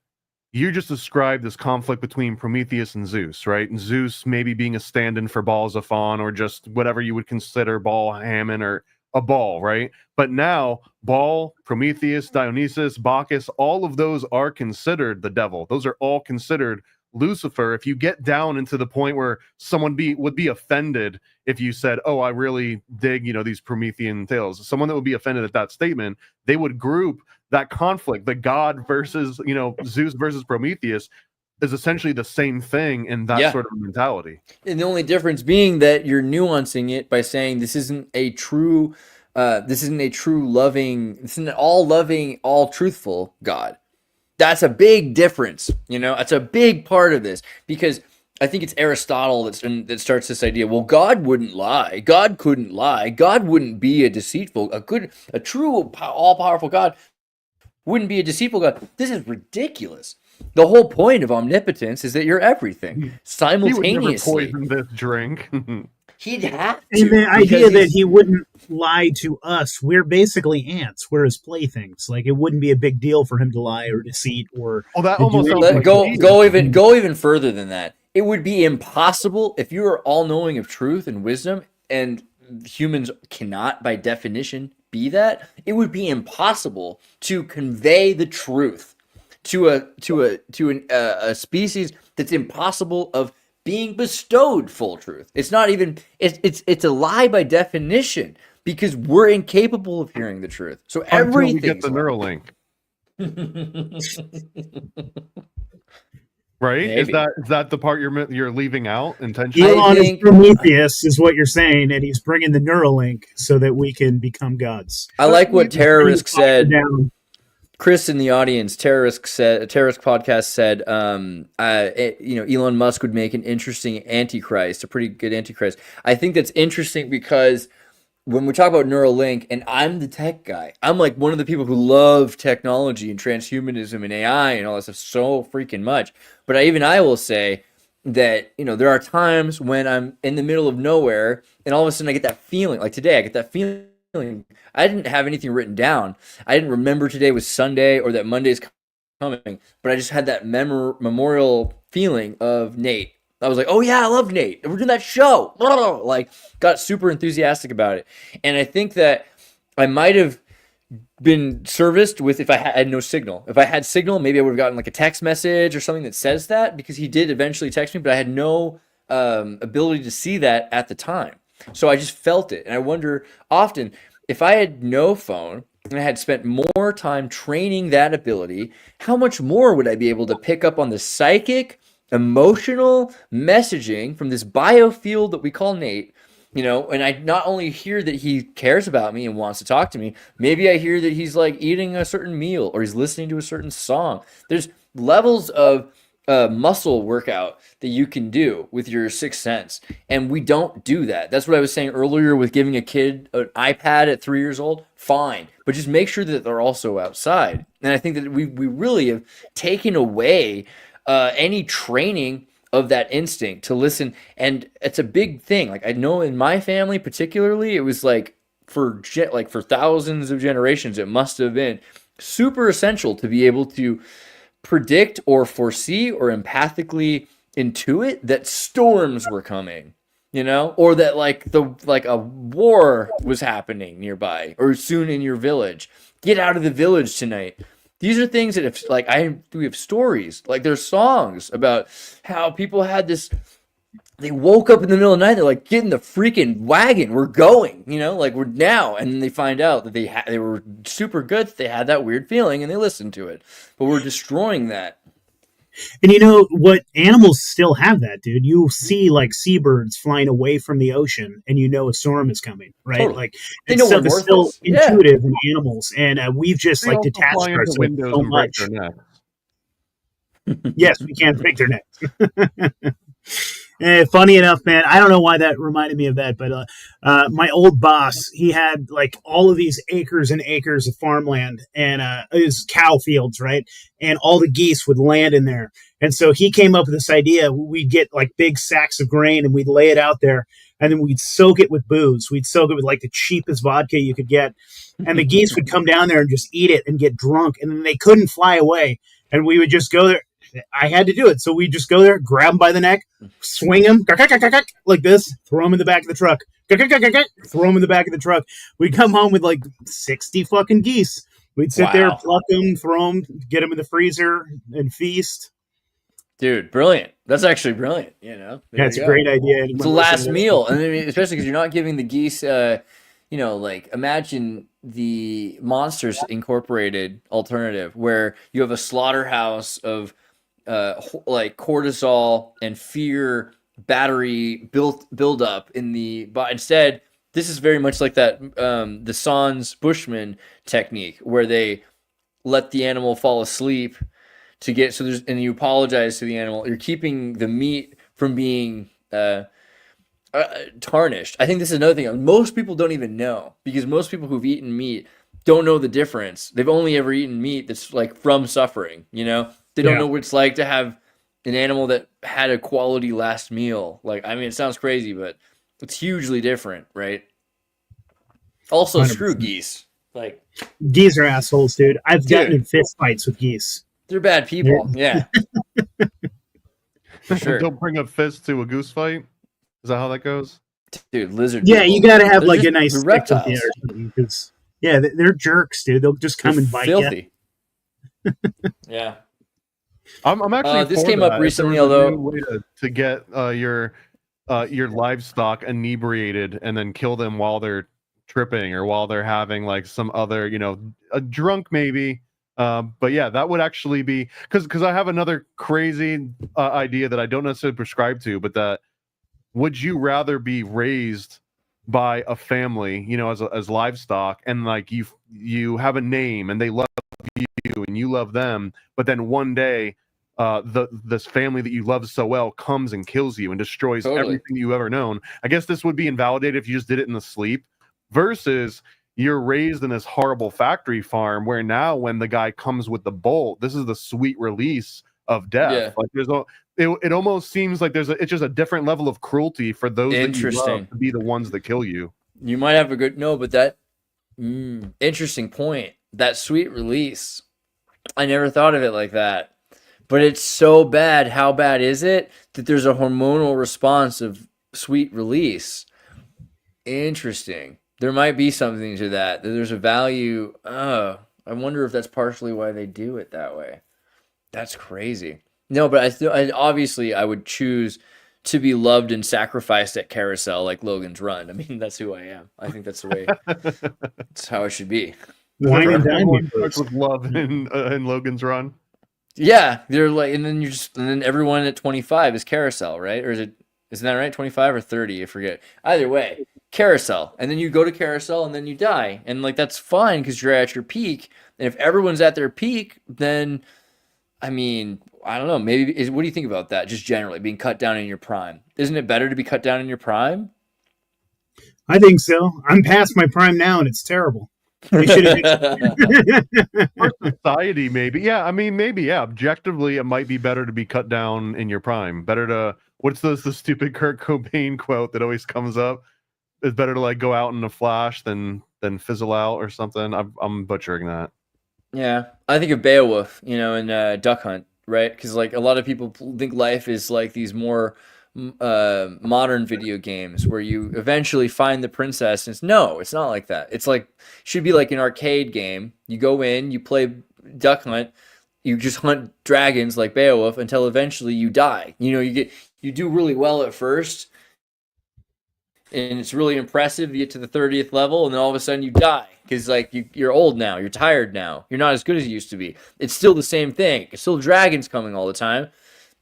you just described this conflict between Prometheus and Zeus, right? And Zeus maybe being a stand-in for Baal Zephon or just whatever you would consider Baal Hammon or a Baal, right? But now Baal, Prometheus, Dionysus, Bacchus, all of those are considered the devil. Those are all considered Lucifer. If you get down into the point where someone would be offended if you said, "Oh, I really dig, these Promethean tales," someone that would be offended at that statement, they would group that conflict, the God versus, Zeus versus Prometheus, is essentially the same thing in that sort of mentality. And the only difference being that you're nuancing it by saying this isn't a true This isn't a true loving, this isn't an all loving, all truthful God. That's a big difference, you know. That's a big part of this, because I think it's Aristotle that starts this idea. Well, God wouldn't lie. God couldn't lie. God wouldn't be a deceitful. A true, all-powerful God wouldn't be a deceitful God. This is ridiculous. The whole point of omnipotence is that you're everything simultaneously. He would never poison this drink. He'd have to. And the idea that he wouldn't lie to us, we're basically ants. We're his playthings. Like, it wouldn't be a big deal for him to lie or deceit or. Well, that almost sounds like go even further than that. It would be impossible if you are all knowing of truth and wisdom, and humans cannot, by definition, be that. It would be impossible to convey the truth to a species that's impossible of being bestowed full truth. It's not even, it's a lie by definition, because we're incapable of hearing the truth. So everything. We get the Neuralink. Right? Maybe. Is that the part you're leaving out intentionally? Elon is Prometheus, is what you're saying, and he's bringing the Neuralink so that we can become gods. I like what Terrorist said. Down. Chris in the audience, Terrorist podcast said, Elon Musk would make an interesting antichrist, a pretty good antichrist. I think that's interesting because when we talk about Neuralink, and I'm the tech guy, I'm like one of the people who love technology and transhumanism and AI and all that stuff so freaking much. But I will say that, there are times when I'm in the middle of nowhere and all of a sudden I get that feeling, like today, I get that feeling. I didn't have anything written down. I didn't remember today was Sunday or that Monday's coming, but I just had that memorial feeling of Nate. I was like, oh yeah, I love Nate. We're doing that show. Like, got super enthusiastic about it. And I think that I might have been serviced with if I had no signal. If I had signal, maybe I would have gotten like a text message or something that says that, because he did eventually text me, but I had no ability to see that at the time. So I just felt it. And I wonder often, if I had no phone and I had spent more time training that ability, how much more would I be able to pick up on the psychic, emotional messaging from this biofield that we call Nate, and I not only hear that he cares about me and wants to talk to me, maybe I hear that he's like eating a certain meal or he's listening to a certain song. There's levels of muscle workout that you can do with your sixth sense, and we don't do that. That's what I was saying earlier with giving a kid an iPad at 3 years old. Fine, but just make sure that they're also outside. And I think that we really have taken away any training of that instinct to listen, and it's a big thing. Like, I know in my family particularly, it was like for thousands of generations, it must have been super essential to be able to predict or foresee or empathically intuit that storms were coming, or that like a war was happening nearby or soon in your village. Get out of the village tonight. These are things that we have stories, like there's songs about how people had this. They woke up in the middle of the night. They're like, get in the freaking wagon. We're going, like we're now. And then they find out that they were super good. They had that weird feeling and they listened to it. But we're destroying that. And what? Animals still have that, dude. You see like seabirds flying away from the ocean and a storm is coming, right? Totally. Like, they know stuff we're is still worthless. intuitive in animals. And we've just They like also detached fly into ourselves windows so and break much. their necks. Yes, we can break their necks. Funny enough, man, I don't know why that reminded me of that, but my old boss, he had like all of these acres and acres of farmland and his cow fields, right? And all the geese would land in there. And so he came up with this idea. We'd get like big sacks of grain and we'd lay it out there, and then we'd soak it with booze. We'd soak it with like the cheapest vodka you could get. And the geese would come down there and just eat it and get drunk, and then they couldn't fly away. And we would just go there. I had to do it. So we just go there, grab them by the neck, swing them like this, throw them in the back of the truck, throw them in the back of the truck. We'd come home with like 60 fucking geese. We'd sit there, pluck them, throw them, get them in the freezer and feast. Dude, brilliant. That's actually brilliant. Yeah, it's a great idea. It's the last meal. And I mean, especially because you're not giving the geese, like imagine the Monsters Incorporated alternative where you have a slaughterhouse of like cortisol and fear battery build up in the, but instead This is very much like that the Sans Bushman technique, where they let the animal fall asleep to get and you apologize to the animal. You're keeping the meat from being tarnished. I think this is another thing most people don't even know, because most people who've eaten meat don't know the difference. They've only ever eaten meat that's like from suffering. They don't know what it's like to have an animal that had a quality last meal. Like, I mean, it sounds crazy, but it's hugely different, right? Also, 100%. Screw geese. Like, geese are assholes, dude. I've gotten in fist fights with geese. They're bad people. Yeah. For sure. Don't bring a fist to a goose fight. Is that how that goes? Dude, lizard. Yeah, people. You got to have like a nice reptiles. Or something, because they're jerks, dude. They'll just come and bite filthy. Yeah. I'm actually. This came up recently, although way to get your livestock inebriated and then kill them while they're tripping or while they're having like some other, a drunk maybe. But yeah, that would actually be because I have another crazy idea that I don't necessarily prescribe to, but that would you rather be raised by a family, as livestock, and like you have a name and they love you and you love them, but then one day this family that you love so well comes and kills you and destroys everything you've ever known. I guess this would be invalidated if you just did it in the sleep, versus you're raised in this horrible factory farm where now when the guy comes with the bolt, this is the sweet release of death. Yeah. Like it almost seems like it's just a different level of cruelty for those that you love to be the ones that kill you. You might have but that interesting point, that sweet release. I never thought of it like that, but it's so bad. How bad is it that there's a hormonal response of sweet release? Interesting. There might be something to that there's a value. I wonder if that's partially why they do it that way. That's crazy. No, but obviously I would choose to be loved and sacrificed at Carousel like Logan's Run. I mean, that's who I am. I think that's the way. That's how it should be. Wine and dine with love in Logan's Run. Yeah, they're like, and then everyone at 25 is Carousel, right? Or isn't that right? 25 or 30? I forget. Either way, Carousel, and then you go to Carousel and then you die, and like that's fine because you're at your peak. And if everyone's at their peak, then I mean, I don't know. Maybe what do you think about that? Just generally being cut down in your prime, isn't it better to be cut down in your prime? I think so. I'm past my prime now, and it's terrible. For society, maybe. Yeah, I mean, maybe. Yeah, objectively, it might be better to be cut down in your prime. Better to what's the stupid Kurt Cobain quote that always comes up? It's better to like go out in a flash than fizzle out or something. I'm butchering that. Yeah, I think of Beowulf, in Duck Hunt, right? Because like a lot of people think life is like these more modern video games where you eventually find the princess. And it's not like that. It's like should be like an arcade game. You go in, you play Duck Hunt, you just hunt dragons like Beowulf until eventually you die. You do really well at first, and it's really impressive. You get to the 30th level, and then all of a sudden you die because like you're old now, you're tired now, you're not as good as you used to be. It's still the same thing. It's still dragons coming all the time.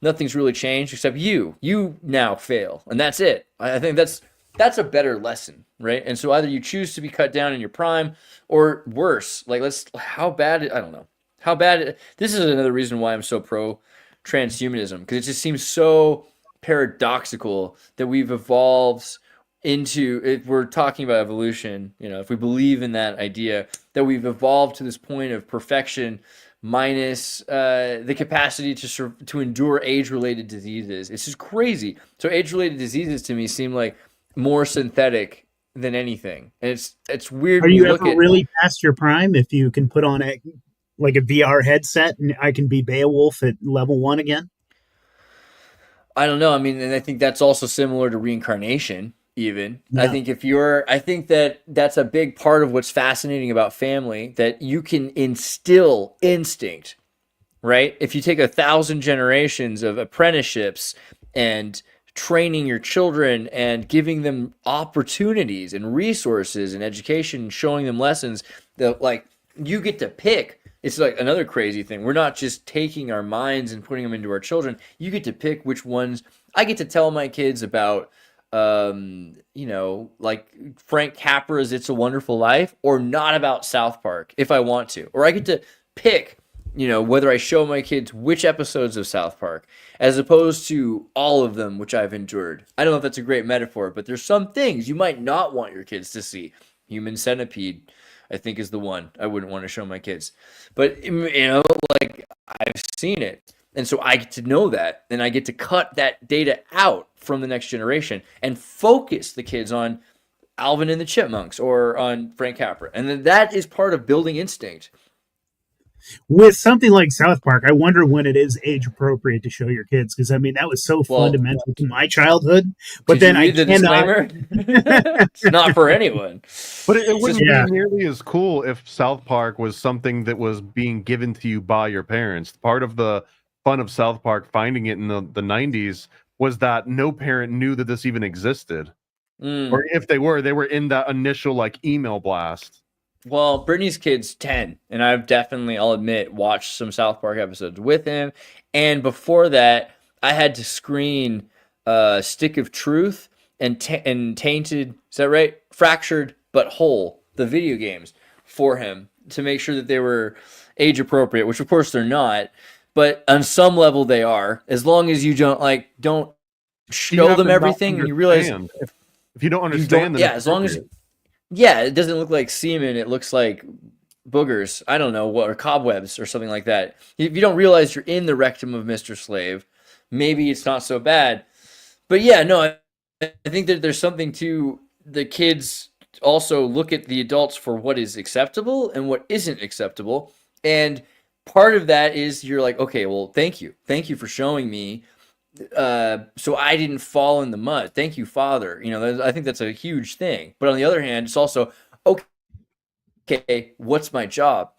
Nothing's really changed except you now fail, and that's it. I think that's a better lesson, right? And so either you choose to be cut down in your prime, or worse, like how bad? I don't know how bad. This is another reason why I'm so pro transhumanism, because it just seems so paradoxical that we've evolved into. If we're talking about evolution, if we believe in that idea, that we've evolved to this point of perfection, minus the capacity to endure age-related diseases. It's just crazy. So age-related diseases to me seem like more synthetic than anything, and it's weird. Are you ever really past your prime if you can put on a VR headset and I can be Beowulf at level 1 again? I don't know. I mean, and I think that's also similar to reincarnation. Even yeah. I think that that's a big part of what's fascinating about family, that you can instill instinct, right? If you take 1,000 generations of apprenticeships and training your children and giving them opportunities and resources and education and showing them lessons, that like you get to pick. It's like another crazy thing. We're not just taking our minds and putting them into our children. You get to pick which ones. I get to tell my kids about you know, like Frank Capra's It's a Wonderful Life, or not about South Park if I want to. Or I get to pick, you know, whether I show my kids which episodes of South Park, as opposed to all of them, which I've endured. I don't know if that's a great metaphor, but there's some things you might not want your kids to see. Human Centipede, I think, is the one I wouldn't want to show my kids. But, you know, like, I've seen it. And so I get to know that, and I get to cut that data out from the next generation and focus the kids on Alvin and the Chipmunks or on Frank Capra. And then that is part of building instinct. With something like South Park, I wonder when it is age appropriate to show your kids, because I mean that was so fundamental to my childhood. But then I cannot. It's not for anyone. But it wouldn't be nearly as cool if South Park was something that was being given to you by your parents. Part of the fun of South Park, finding it in the 90s, was that no parent knew that this even existed. Or if they were in that initial like email blast. Well, Brittany's kid's 10, and I've definitely, I'll admit, watched some South Park episodes with him. And before that, I had to screen Stick of Truth and Tainted, is that right? Fractured But Whole, the video games, for him to make sure that they were age appropriate, which of course they're not. But on some level they are, as long as you don't show them everything and you realize if you don't understand them, as long as it doesn't look like semen, it looks like boogers, I don't know what, or cobwebs or something like that. If you don't realize you're in the rectum of Mr. Slave, maybe it's not so bad. But yeah, no, I think that there's something to the kids also look at the adults for what is acceptable and what isn't acceptable. And part of that is you're like, okay, well, thank you for showing me, so I didn't fall in the mud. Thank you, Father. You know, I think that's a huge thing. But on the other hand, it's also, okay, what's my job?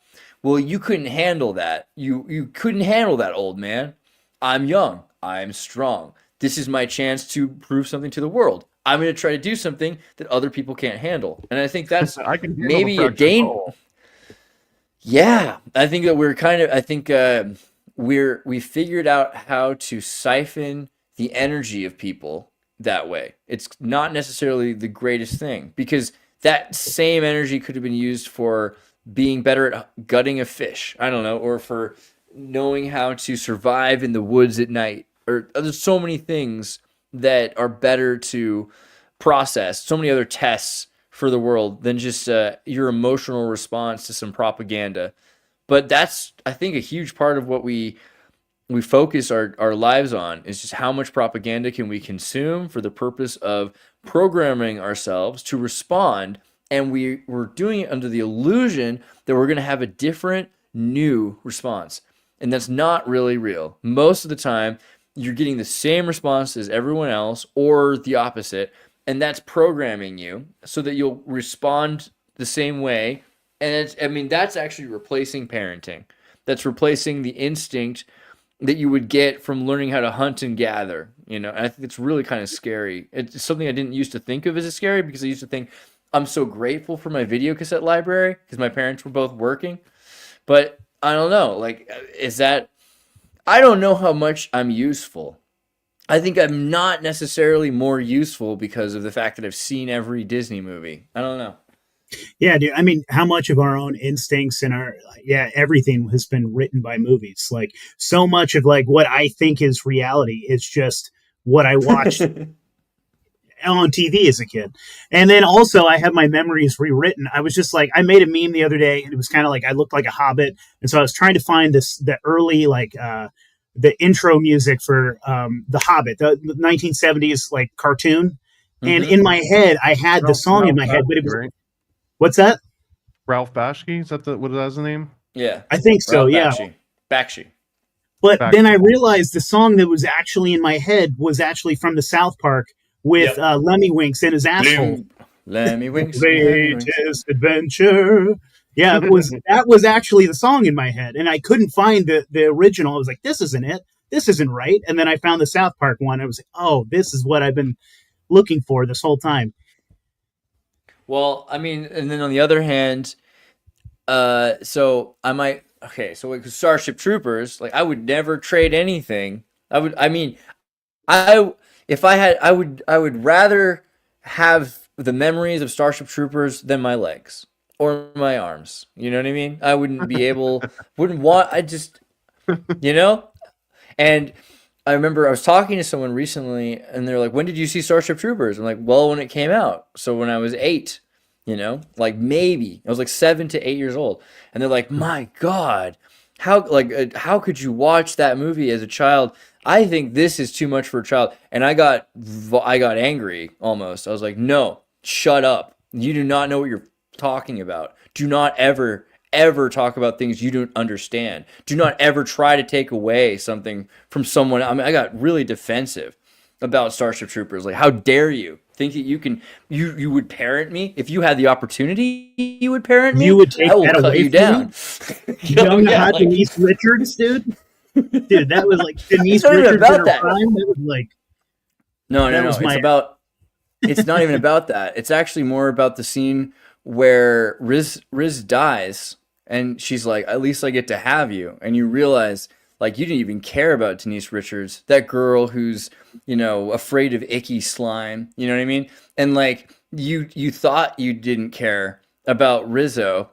Well, you couldn't handle that. You couldn't handle that, old man. I'm young. I'm strong. This is my chance to prove something to the world. I'm going to try to do something that other people can't handle. And I think that's maybe a danger. Yeah, I think that we figured out how to siphon the energy of people that way. It's not necessarily the greatest thing, because that same energy could have been used for being better at gutting a fish, I don't know, or for knowing how to survive in the woods at night. Or there's so many things that are better to process, so many other tests for the world than just your emotional response to some propaganda. But that's, I think, a huge part of what we focus our lives on, is just how much propaganda can we consume for the purpose of programming ourselves to respond. And we're doing it under the illusion that we're going to have a different, new response. And that's not really real. Most of the time, you're getting the same response as everyone else or the opposite. And that's programming you so that you'll respond the same way. And that's actually replacing parenting. That's replacing the instinct that you would get from learning how to hunt and gather. You know, and I think it's really kind of scary. It's something I didn't used to think of as scary, because I used to think, I'm so grateful for my video cassette library because my parents were both working. But I don't know, like, I don't know how much I'm useful. I think I'm not necessarily more useful because of the fact that I've seen every Disney movie. I don't know. Yeah, dude. I mean, how much of our own instincts and everything has been written by movies. Like, so much of like what I think is reality is just what I watched on TV as a kid. And then also I have my memories rewritten. I was just like, I made a meme the other day, and it was kind of like I looked like a hobbit. And so I was trying to find the early, like, the intro music for The Hobbit, the 1970s like cartoon. And in my head, I had the song in my head, but it was, right? What's that? Ralph Bakshi? Is that what is his name? Yeah, I think so. Ralph yeah, Bakshi. But then I realized the song that was actually in my head was actually from the South Park with Lemmy Winks in his asshole. Lemmy Winks. Greatest adventure. Yeah, that was actually the song in my head, and I couldn't find the original. I was like, this isn't it. This isn't right. And then I found the South Park one. I was like, oh, this is what I've been looking for this whole time. Well, I mean, and then on the other hand, so with Starship Troopers, like, I would never trade anything. If if I had, I would rather have the memories of Starship Troopers than my legs or my arms. You know what I mean? I wouldn't be able, wouldn't want, I just, you know? And I remember I was talking to someone recently and they're like, when did you see Starship Troopers? I'm like, well, when it came out. So when I was 8, you know, like maybe I was like 7 to 8 years old. And they're like, my God, how could you watch that movie as a child? I think this is too much for a child. And I got angry almost. I was like, no, shut up. You do not know what you're talking about. Do not ever talk about things you don't understand. Do not ever try to take away something from someone. I mean, I got really defensive about Starship Troopers. Like, how dare you think that you would parent me? If you had the opportunity, you would parent me? You would take I will that cut away you from down. Young Yeah, hot like- Denise Richards, dude. Dude, that was like Denise It's not even Richards about in her that. prime. That was like No. That was It's my- about. It's not even about that. It's actually more about the scene where Riz dies, and she's like, "At least I get to have you." And you realize, like, you didn't even care about Denise Richards, that girl who's, you know, afraid of icky slime. You know what I mean? And like, you thought you didn't care about Rizzo,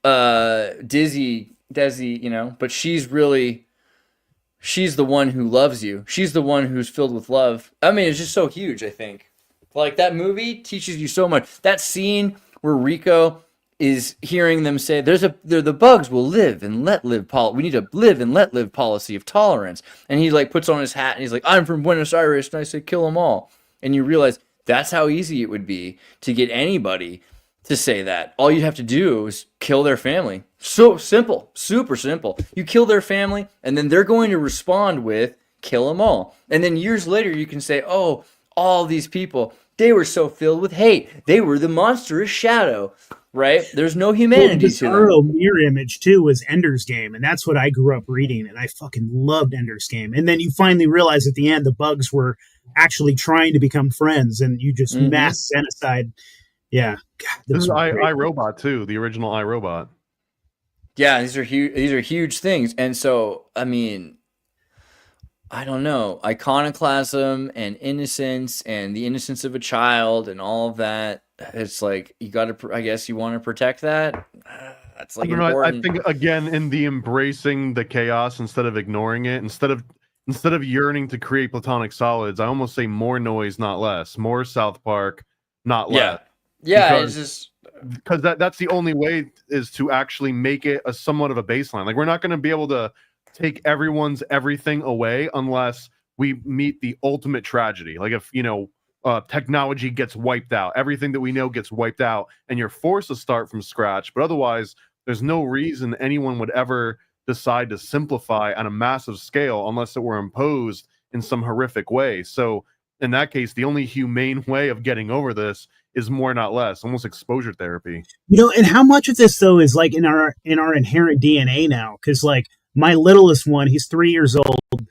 Desi, you know, but she's the one who loves you. She's the one who's filled with love. I mean, it's just so huge, I think. Like, that movie teaches you so much. That scene where Rico is hearing them say, the bugs will live and let live we need a live and let live policy of tolerance. And he like puts on his hat and he's like, I'm from Buenos Aires and I say kill them all. And you realize that's how easy it would be to get anybody to say that. All you'd have to do is kill their family. So simple, super simple. You kill their family, and then they're going to respond with kill them all. And then years later, you can say, oh, all these people, they were so filled with hate. They were the monstrous shadow, right? There's no humanity the to them. bizarro mirror image too was Ender's Game, and that's what I grew up reading, and I fucking loved Ender's Game. And then you finally realize at the end the bugs were actually trying to become friends, and you just mass genocide. Yeah, God, This is great. iRobot too, the original iRobot. Yeah, these are huge. These are huge things, and so I mean, I don't know, iconoclasm and innocence and the innocence of a child and all of that. It's like you got to. I guess you want to protect that. That's like important. I think again in the embracing the chaos instead of ignoring it, instead of yearning to create platonic solids, I almost say more noise, not less. More South Park, not less. Yeah, Because- it's just. Because that's the only way is to actually make it a somewhat of a baseline. Like, we're not going to be able to take everyone's everything away unless we meet the ultimate tragedy. Like, if technology gets wiped out, everything that we know gets wiped out, and you're forced to start from scratch. But otherwise, there's no reason anyone would ever decide to simplify on a massive scale unless it were imposed in some horrific way. So in that case, the only humane way of getting over this is more, not less, almost exposure therapy. And how much of this though is like in our inherent DNA now? Because like my littlest one, he's 3 years old.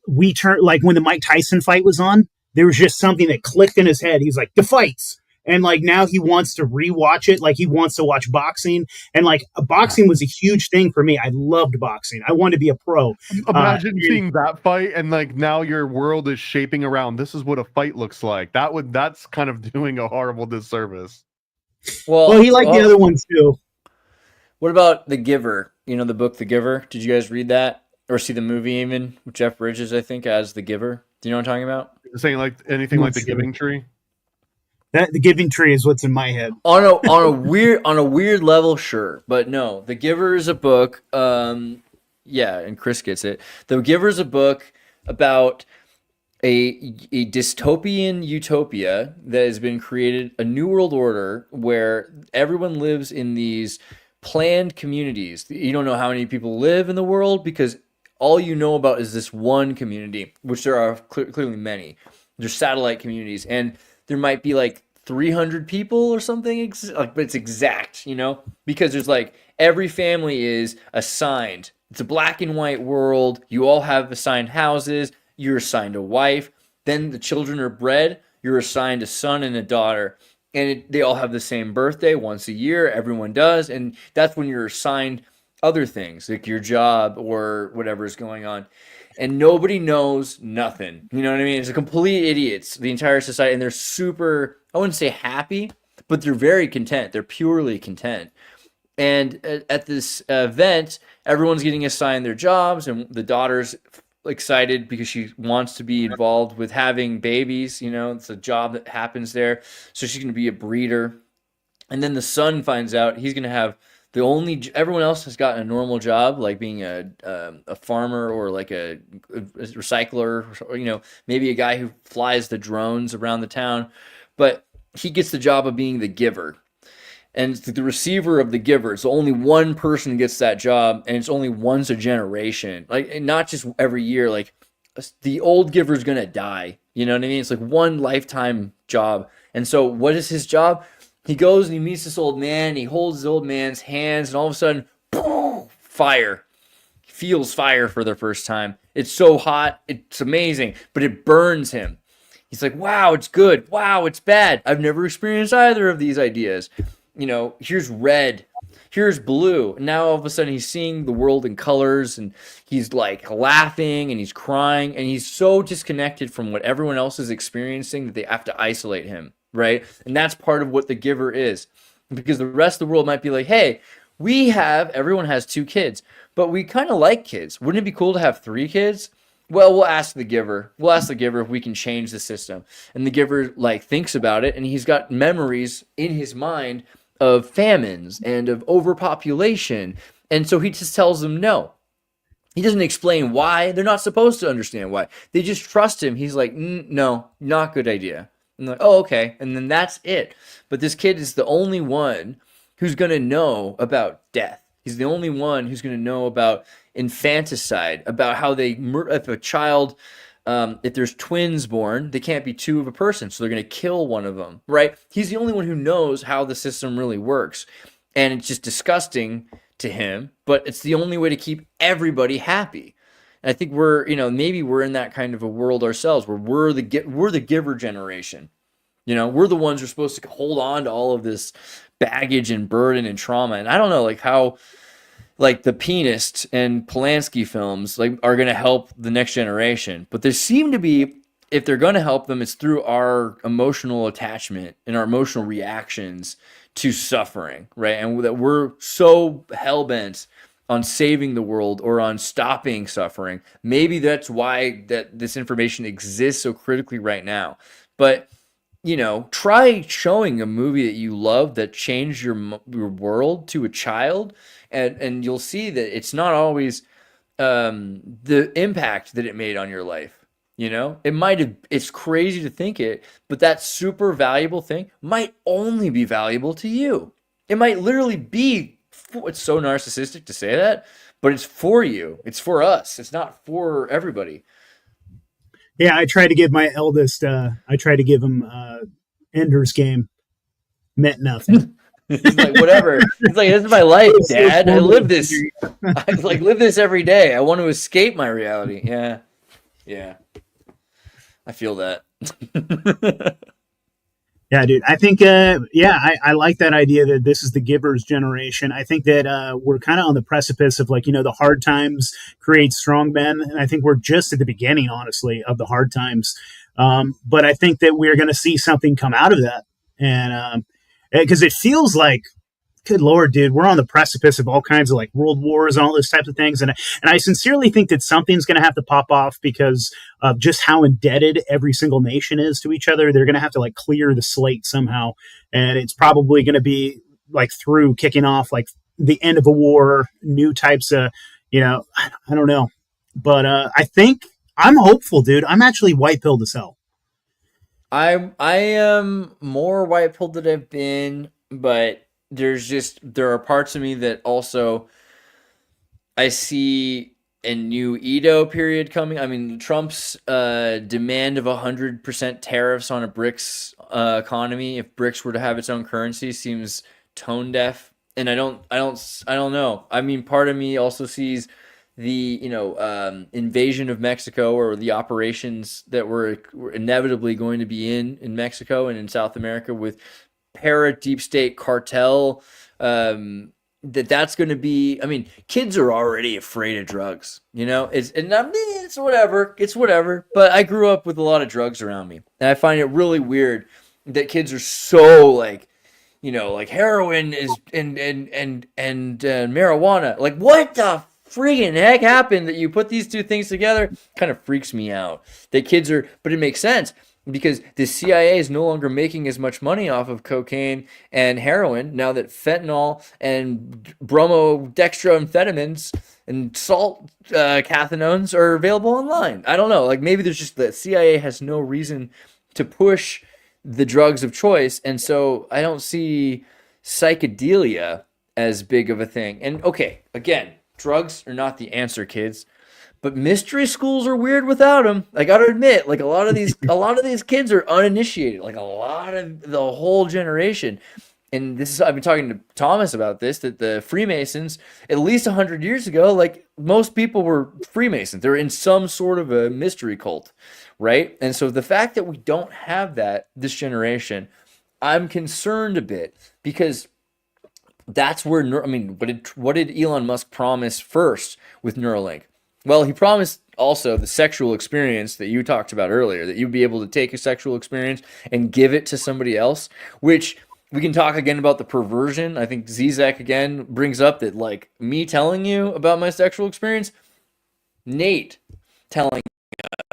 We turned like when the Mike Tyson fight was on, there was just something that clicked in his head. He's like, the fights. And like now he wants to rewatch it. Like he wants to watch boxing. And like boxing was a huge thing for me. I loved boxing. I wanted to be a pro. Imagine seeing that fight, and like now your world is shaping around this is what a fight looks like. That's kind of doing a horrible disservice. Well, he liked the other ones too. What about The Giver? You know the book The Giver? Did you guys read that or see the movie even with Jeff Bridges? I think as The Giver. Do you know what I'm talking about? Saying like anything like the Giving Tree. The Giving Tree is what's in my head. On a weird level, sure, but no. The Giver is a book. Yeah, and Chris gets it. The Giver is a book about a dystopian utopia that has been created, a new world order where everyone lives in these planned communities. You don't know how many people live in the world because all you know about is this one community, which there are clearly many. There's satellite communities, and there might be like 300 people or something, but it's exact, because there's like every family is assigned. It's a black and white world. You all have assigned houses. You're assigned a wife. Then the children are bred. You're assigned a son and a daughter. And they all have the same birthday once a year. Everyone does. And that's when you're assigned other things, like your job or whatever is going on. and nobody knows nothing. You know what I mean? It's a complete idiots, the entire society, and they're super, I wouldn't say happy, but they're very content. They're purely content. And at this event, everyone's getting assigned their jobs, and the daughter's excited because she wants to be involved with having babies. You know, it's a job that happens there. So she's going to be a breeder. And then the son finds out he's going to have everyone else has gotten a normal job, like being a farmer or like a recycler, or, you know, maybe a guy who flies the drones around the town. But he gets the job of being the giver. And the receiver of the giver. So only one person gets that job, and it's only once a generation. Like, not just every year. Like, the old giver is going to die. You know what I mean? It's like one lifetime job. And so what is his job? He goes and he meets this old man. He holds his old man's hands, and all of a sudden, boom, fire. He feels fire for the first time. It's so hot. It's amazing, but it burns him. He's like, wow, it's good. Wow, it's bad. I've never experienced either of these ideas. You know, here's red, here's blue. And now all of a sudden he's seeing the world in colors, and he's like laughing and he's crying, and he's so disconnected from what everyone else is experiencing that they have to isolate him, right? And that's part of what the giver is, because the rest of the world might be like, hey, everyone has 2 kids, but we kind of like kids. Wouldn't it be cool to have 3 kids? Well, we'll ask the giver. We'll ask the giver if we can change the system. And the giver like thinks about it, and he's got memories in his mind of famines and of overpopulation. And so he just tells them no. He doesn't explain why. They're not supposed to understand why. They just trust him. He's like, no, not good idea. And they're like, oh, okay. And then that's it. But this kid is the only one who's going to know about death. He's the only one who's going to know about infanticide, about how if a child, if there's twins born, they can't be 2 of a person, so they're going to kill one of them, right? He's the only one who knows how the system really works. And it's just disgusting to him, but it's the only way to keep everybody happy. And I think maybe we're in that kind of a world ourselves, where we're the giver generation. You know, we're the ones who are supposed to hold on to all of this baggage and burden and trauma. And I don't know, like, how like the Pianist and Polanski films like are going to help the next generation. But there seem to be, if they're going to help them, it's through our emotional attachment and our emotional reactions to suffering, right? And that we're so hell-bent on saving the world or on stopping suffering. Maybe that's why that this information exists so critically right now. But, you know, try showing a movie that you love that changed your world to a child, and you'll see that it's not always the impact that it made on your life. You know, it's crazy to think it, but that super valuable thing might only be valuable to you. It might literally be, it's so narcissistic to say that, but it's for you. It's for us. It's not for everybody. Yeah, I tried to give my eldest, him Ender's Game. Meant nothing. He's like, whatever. He's like, this is my life, Dad. I live this. I live this every day. I want to escape my reality. Yeah. Yeah. I feel that. Yeah, dude. I think, I like that idea that this is the giver's generation. I think that we're kind of on the precipice of, like, you know, the hard times create strong men. And I think we're just at the beginning, honestly, of the hard times. But I think that we're going to see something come out of that. And because it feels like, good Lord, dude, we're on the precipice of all kinds of like world wars and all those types of things. And I sincerely think that something's going to have to pop off because of just how indebted every single nation is to each other. They're going to have to like clear the slate somehow. And it's probably going to be like through kicking off like the end of a war, new types of, you know, I don't know. But I think I'm hopeful, dude. I'm actually white-pilled as hell. I am more white-pilled than I've been, but there are parts of me that also I see a new Edo period coming. I mean, Trump's demand of 100% tariffs on a BRICS economy, if BRICS were to have its own currency, seems tone deaf. And I don't know. I mean, part of me also sees the invasion of Mexico, or the operations that were inevitably going to be in Mexico and in South America with para deep state cartel that's going to be, I mean, kids are already afraid of drugs, you know, it's whatever, but I grew up with a lot of drugs around me, and I find it really weird that kids are so like, you know, like heroin is and marijuana, like what the freaking heck happened that you put these two things together? Kind of freaks me out that kids are, but it makes sense because the CIA is no longer making as much money off of cocaine and heroin now that fentanyl and bromodextroamphetamines and salt cathinones are available online. I don't know. Like maybe there's just the CIA has no reason to push the drugs of choice, and so I don't see psychedelia as big of a thing. And okay, again, drugs are not the answer, kids. But mystery schools are weird without them. I gotta admit, like a lot of these kids are uninitiated. Like a lot of the whole generation. And this is, I've been talking to Thomas about this, that the Freemasons, at least 100 years ago, like most people were Freemasons. They're in some sort of a mystery cult, right? And so the fact that we don't have that this generation, I'm concerned a bit because that's where, I mean, what did Elon Musk promise first with Neuralink? Well, he promised also the sexual experience that you talked about earlier, that you'd be able to take a sexual experience and give it to somebody else, which we can talk again about the perversion. I think Zizek again brings up that like me telling you about my sexual experience, Nate telling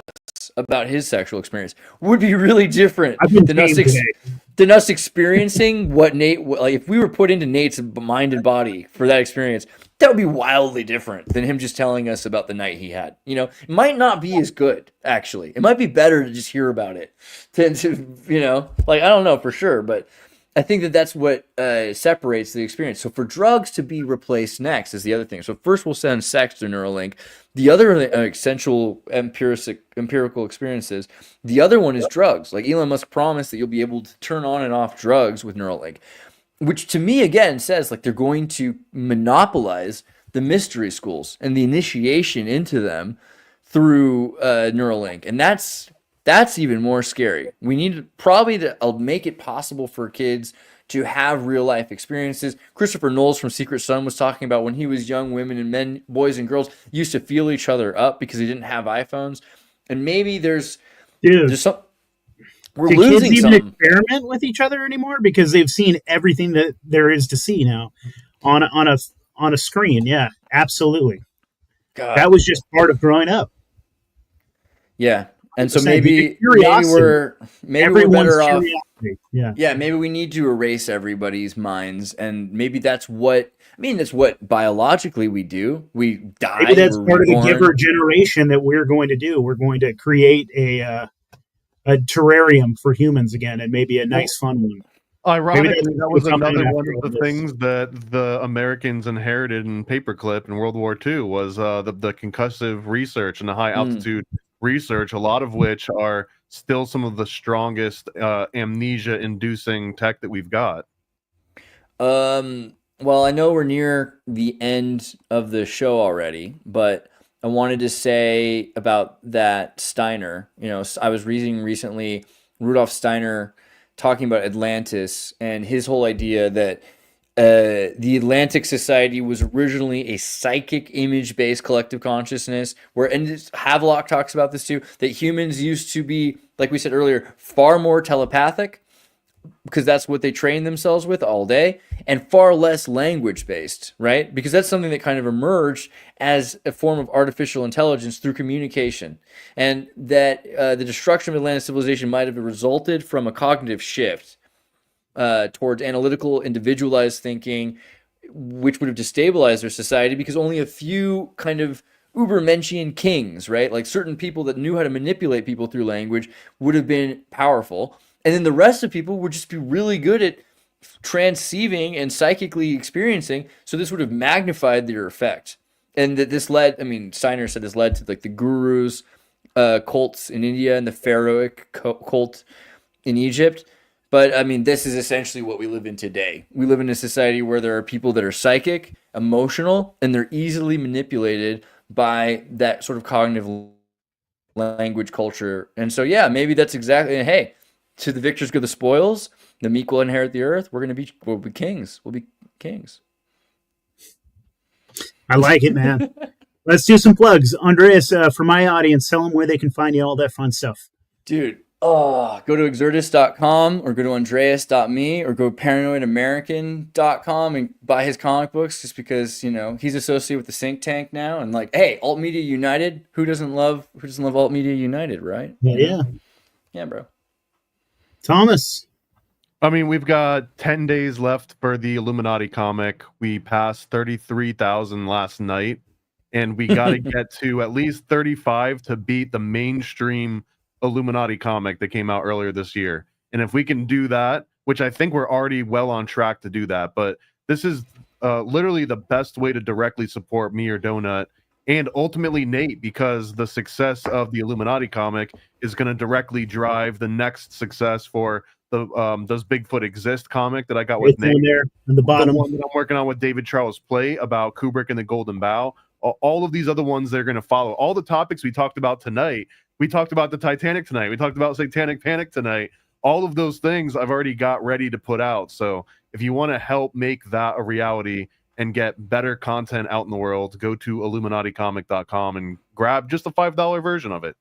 us about his sexual experience would be really different than us experiencing what Nate, like if we were put into Nate's mind and body for that experience, that would be wildly different than him just telling us about the night he had. You know, it might not be as good, actually. It might be better to just hear about it than to, you know, like, I don't know for sure, but I think that that's what separates the experience. So for drugs to be replaced next is the other thing. So first we'll send sex to Neuralink. The other essential empirical experiences. The other one is drugs. Like Elon Musk promised that you'll be able to turn on and off drugs with Neuralink, which to me again says like they're going to monopolize the mystery schools and the initiation into them through Neuralink, and that's even more scary. We need probably to make it possible for kids to have real life experiences. Christopher Knowles from Secret Sun was talking about when he was young, women and men, boys and girls used to feel each other up because they didn't have iPhones. And maybe there's some. We're Do losing kids even some. experiment with each other anymore because they've seen everything that there is to see now on a screen? Yeah, absolutely. God. That was just part of growing up. Yeah. And so 100%. Maybe we're better off. Yeah, maybe we need to erase everybody's minds, and maybe that's what biologically we do. We die. Maybe that's part of the giver generation that we're going to do. We're going to create a terrarium for humans again, and maybe a nice, fun one. Ironically, that was another one of the things that the Americans inherited in paperclip in World War II was the concussive research and the high altitude research, a lot of which are still some of the strongest amnesia-inducing tech that we've got. Well, I know we're near the end of the show already, but I wanted to say about that Steiner. You know, I was reading recently Rudolf Steiner talking about Atlantis and his whole idea that the Atlantic Society was originally a psychic image-based collective consciousness where, and Havelock talks about this too, that humans used to be, like we said earlier, far more telepathic because that's what they train themselves with all day, and far less language-based, right? Because that's something that kind of emerged as a form of artificial intelligence through communication. And that the destruction of Atlantic civilization might have resulted from a cognitive shift towards analytical, individualized thinking, which would have destabilized their society because only a few kind of Ubermenchian kings, right? Like certain people that knew how to manipulate people through language would have been powerful. And then the rest of people would just be really good at transceiving and psychically experiencing. So this would have magnified their effect. And that this led, I mean, Steiner said this led to like the gurus, cults in India and the pharaohic cult in Egypt. But I mean, this is essentially what we live in today. We live in a society where there are people that are psychic, emotional, and they're easily manipulated by that sort of cognitive language culture. And so, yeah, maybe that's exactly, and hey, to the victors go the spoils, the meek will inherit the earth. We'll be kings. We'll be kings. I like it, man. Let's do some plugs. Andreas, for my audience, tell them where they can find you, all that fun stuff. Dude, go to Xirtus.com or go to Andreas.me or go paranoidamerican.com and buy his comic books just because, he's associated with the think tank now. And like, hey, Alt Media United, who doesn't love Alt Media United, right? Yeah. Yeah, bro. Thomas. I mean, we've got 10 days left for the Illuminati comic. We passed 33,000 last night, and we got to get to at least 35 to beat the mainstream Illuminati comic that came out earlier this year. And if we can do that, which I think we're already well on track to do that, but this is literally the best way to directly support me or Donut and ultimately Nate, because the success of the Illuminati comic is going to directly drive the next success for the Does Bigfoot Exist comic that I got with Nate. There in the bottom. The one that I'm working on with David Charles Play about Kubrick and the Golden Bough. All of these other ones they're going to follow. All the topics we talked about tonight. We talked about the Titanic tonight. We talked about Satanic Panic tonight. All of those things I've already got ready to put out. So if you want to help make that a reality and get better content out in the world, go to illuminaticomic.com and grab just a $5 version of it.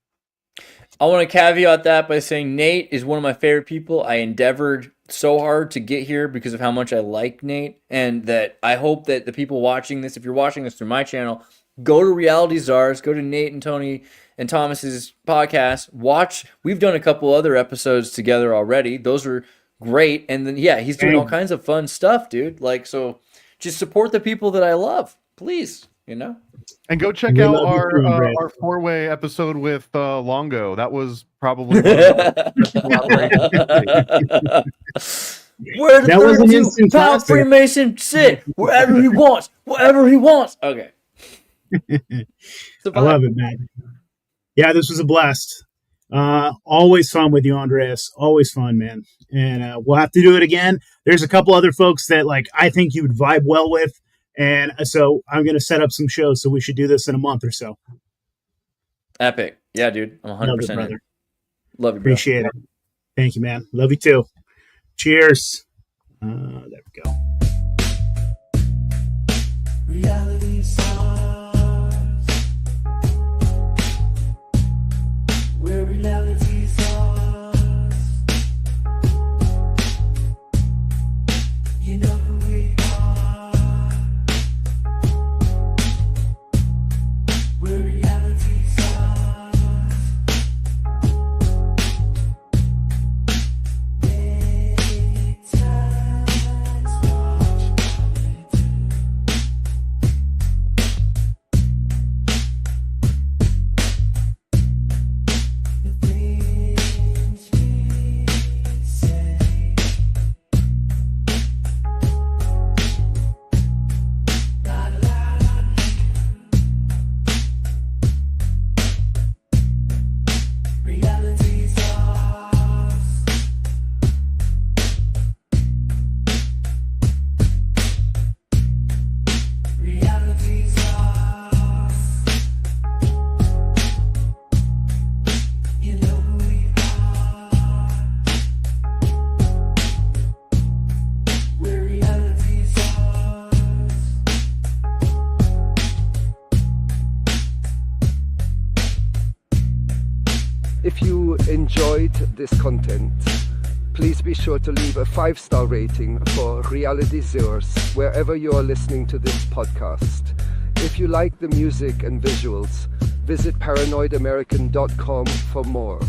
I want to caveat that by saying Nate is one of my favorite people. I endeavored so hard to get here because of how much I like Nate, and that I hope that the people watching this, if you're watching this through my channel, go to Reality Czars, go to Nate and Tony and Thomas's podcast, watch. We've done a couple other episodes together already. Those were great. And then, yeah, he's doing all kinds of fun stuff, dude. Like, so just support the people that I love, please, And go check out our four-way episode with Longo. That was probably where the That was an 32 instant pound classic. Freemason sit wherever he wants, whatever he wants. Okay. I love it, man. Yeah, this was a blast. Always fun with you, Andreas. Always fun, man. And we'll have to do it again. There's a couple other folks that I think you would vibe well with. And so I'm going to set up some shows. So we should do this in a month or so. Epic. Yeah, dude. I'm 100% in. brother. Love you, bro. Appreciate it. Thank you, man. Love you too. Cheers. There we go. Reality SOQUEL. Where reality SOQUEL. You know who we are. We're reality SOQUEL. If you enjoyed this content, please be sure to leave a 5-star rating for Reality CZARS wherever you are listening to this podcast. If you like the music and visuals, visit paranoidamerican.com for more.